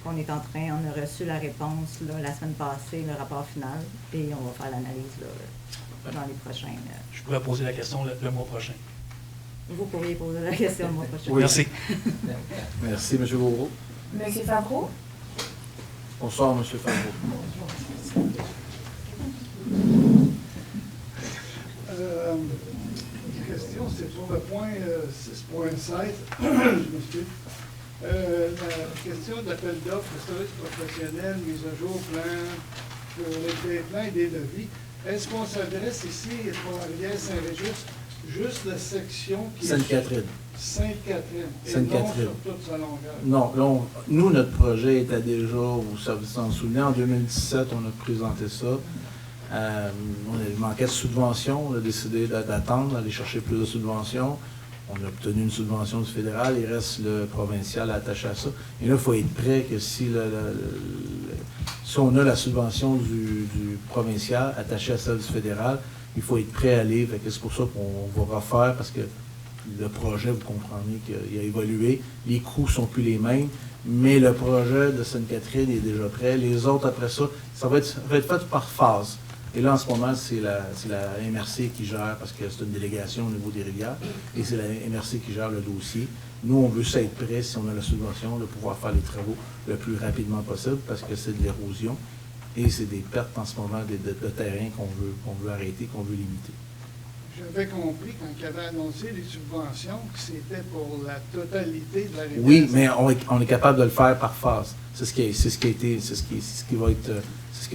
qu'on est en train, on a reçu la réponse là, la semaine passée, le rapport final, et on va faire l'analyse dans les prochains. Je pourrais poser la question le mois prochain. Vous pourriez poser la question le mois prochain. Oui. Merci. Merci, M. Bourreau. M. Favreau? Bonsoir, M. Favreau. La question, c'est sur le point 6.7. Je m'excuse. La question d'appel d'offres de services professionnels, mise à jour, plan, pour les plans et des devis. Est-ce qu'on s'adresse ici pour Rivière-Saint-Régis, juste la section qui est... Sainte-Catherine. Sainte-Catherine. Et Sainte-Catherine. non sur toute sa longueur. Non, là, nous, notre projet était déjà, vous s'en souvenez, en 2017, on a présenté ça. Il manquait de subventions, on a décidé d'attendre, d'aller chercher plus de subventions. On a obtenu une subvention du fédéral, il reste le provincial attaché à ça. Et là, il faut être prêt que si on a la subvention du provincial attachée à celle du fédéral, il faut être prêt à aller. C'est pour ça qu'on va refaire, parce que le projet, vous comprenez qu'il a évolué. Les coûts ne sont plus les mêmes, mais le projet de Sainte-Catherine est déjà prêt. Les autres, après ça, ça va être fait par phase. Et là, en ce moment, c'est la MRC qui gère, parce que c'est une délégation au niveau des rivières, et c'est la MRC qui gère le dossier. Nous, on veut ça être prêt, si on a la subvention, de pouvoir faire les travaux le plus rapidement possible, parce que c'est de l'érosion. Et c'est des pertes en ce moment de terrain qu'on veut arrêter, qu'on veut limiter. J'avais compris quand il avait annoncé les subventions que c'était pour la totalité de la rivière. Oui, mais on est capable de le faire par phase. C'est ce qui a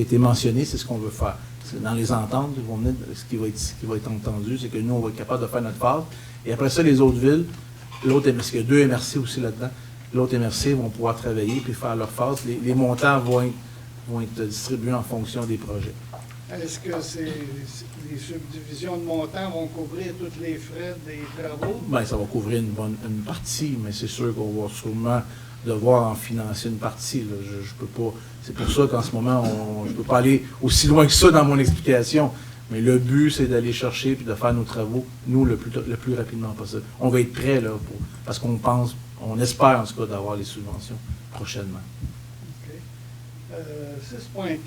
été mentionné, c'est ce qu'on veut faire. Dans les ententes, ce qui va être entendu, c'est que nous, on va être capable de faire notre phase. Et après ça, les autres villes, parce qu'il y a 2 MRC aussi là-dedans, l'autre MRC vont pouvoir travailler puis faire leur phase. Les montants vont être distribués en fonction des projets. Est-ce que les subdivisions de montants vont couvrir tous les frais des travaux? Bien, ça va couvrir une partie, mais c'est sûr qu'on va sûrement devoir en financer une partie. Là. Je peux pas. C'est pour ça qu'en ce moment, je ne peux pas aller aussi loin que ça dans mon explication. Mais le but, c'est d'aller chercher et de faire nos travaux, nous, le plus rapidement possible. On va être prêts, là, parce qu'on pense, on espère en tout cas d'avoir les subventions prochainement. 6.4,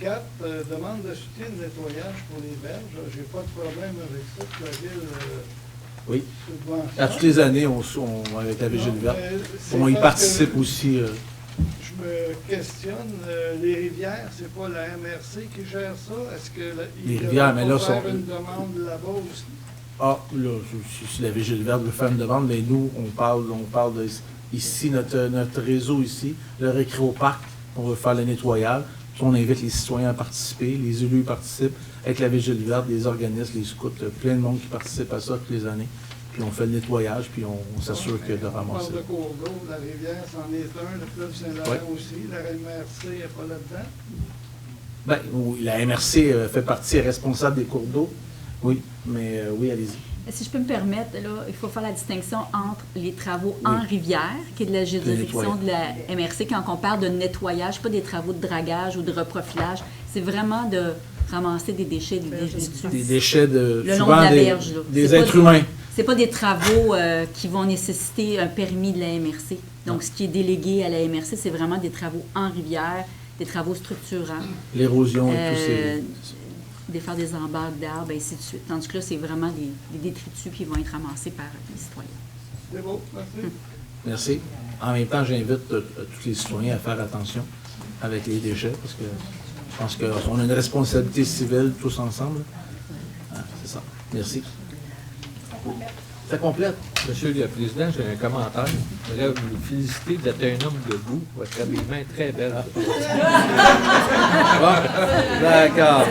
demande de soutien de nettoyage pour les berges. J'ai pas de problème avec ça. La ville oui. subventionne. À toutes les années, avec la Vigile verte, on y participe aussi. Je me questionne, les rivières, c'est pas la MRC qui gère ça? Est-ce que les rivières, mais là, faire une demande là-bas aussi? Ah, là, si la Vigile verte veut faire une demande, mais nous, on parle de ici, notre réseau ici, le Récréoparc, on veut faire le nettoyage. Puis on invite les citoyens à participer, les élus participent, avec la Vigile verte, les organismes, les scouts, plein de monde qui participe à ça toutes les années. Puis on fait le nettoyage, puis on s'assure que de ramasser. On parle de cours d'eau, la rivière, c'en est un, le fleuve Saint-Laurent aussi, la MRC n'est pas là-dedans? Bien, oui, la MRC fait partie, est responsable des cours d'eau. Oui, mais oui, allez-y. Si je peux me permettre, là, il faut faire la distinction entre les travaux en rivière, qui est de la juridiction de la MRC, quand on parle de nettoyage, pas des travaux de dragage ou de reprofilage, c'est vraiment de ramasser des déchets des déchets le long de la berge, des êtres humains. C'est pas des travaux qui vont nécessiter un permis de la MRC. Donc, ce qui est délégué à la MRC, c'est vraiment des travaux en rivière, des travaux structurants. L'érosion et tous ces... Défaire des embarques d'arbres, et ainsi de suite. Tandis que là, c'est vraiment des détritus qui vont être ramassés par les citoyens. C'est beau, merci. Merci. En même temps, j'invite tous les citoyens à faire attention avec les déchets, parce que je pense qu'on a une responsabilité civile tous ensemble. Ah, c'est ça. Merci. Ça complète. Monsieur le Président, j'ai un commentaire. Je voudrais vous féliciter d'être un homme de goût. Votre habillement est très belle. Bon, d'accord.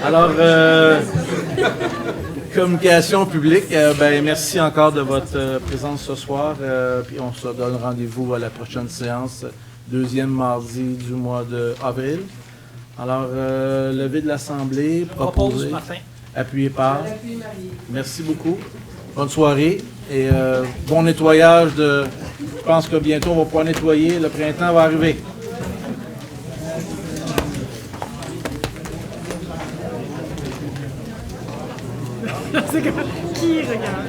Alors, communication publique, ben, merci encore de votre présence ce soir. Puis on se donne rendez-vous à la prochaine séance, 2e mardi du mois d'avril. Alors, levée de l'Assemblée, proposé, appuyé par. Merci beaucoup. Bonne soirée et bon nettoyage. Je pense que bientôt on va pouvoir nettoyer. Le printemps va arriver. C'est comme qui regarde?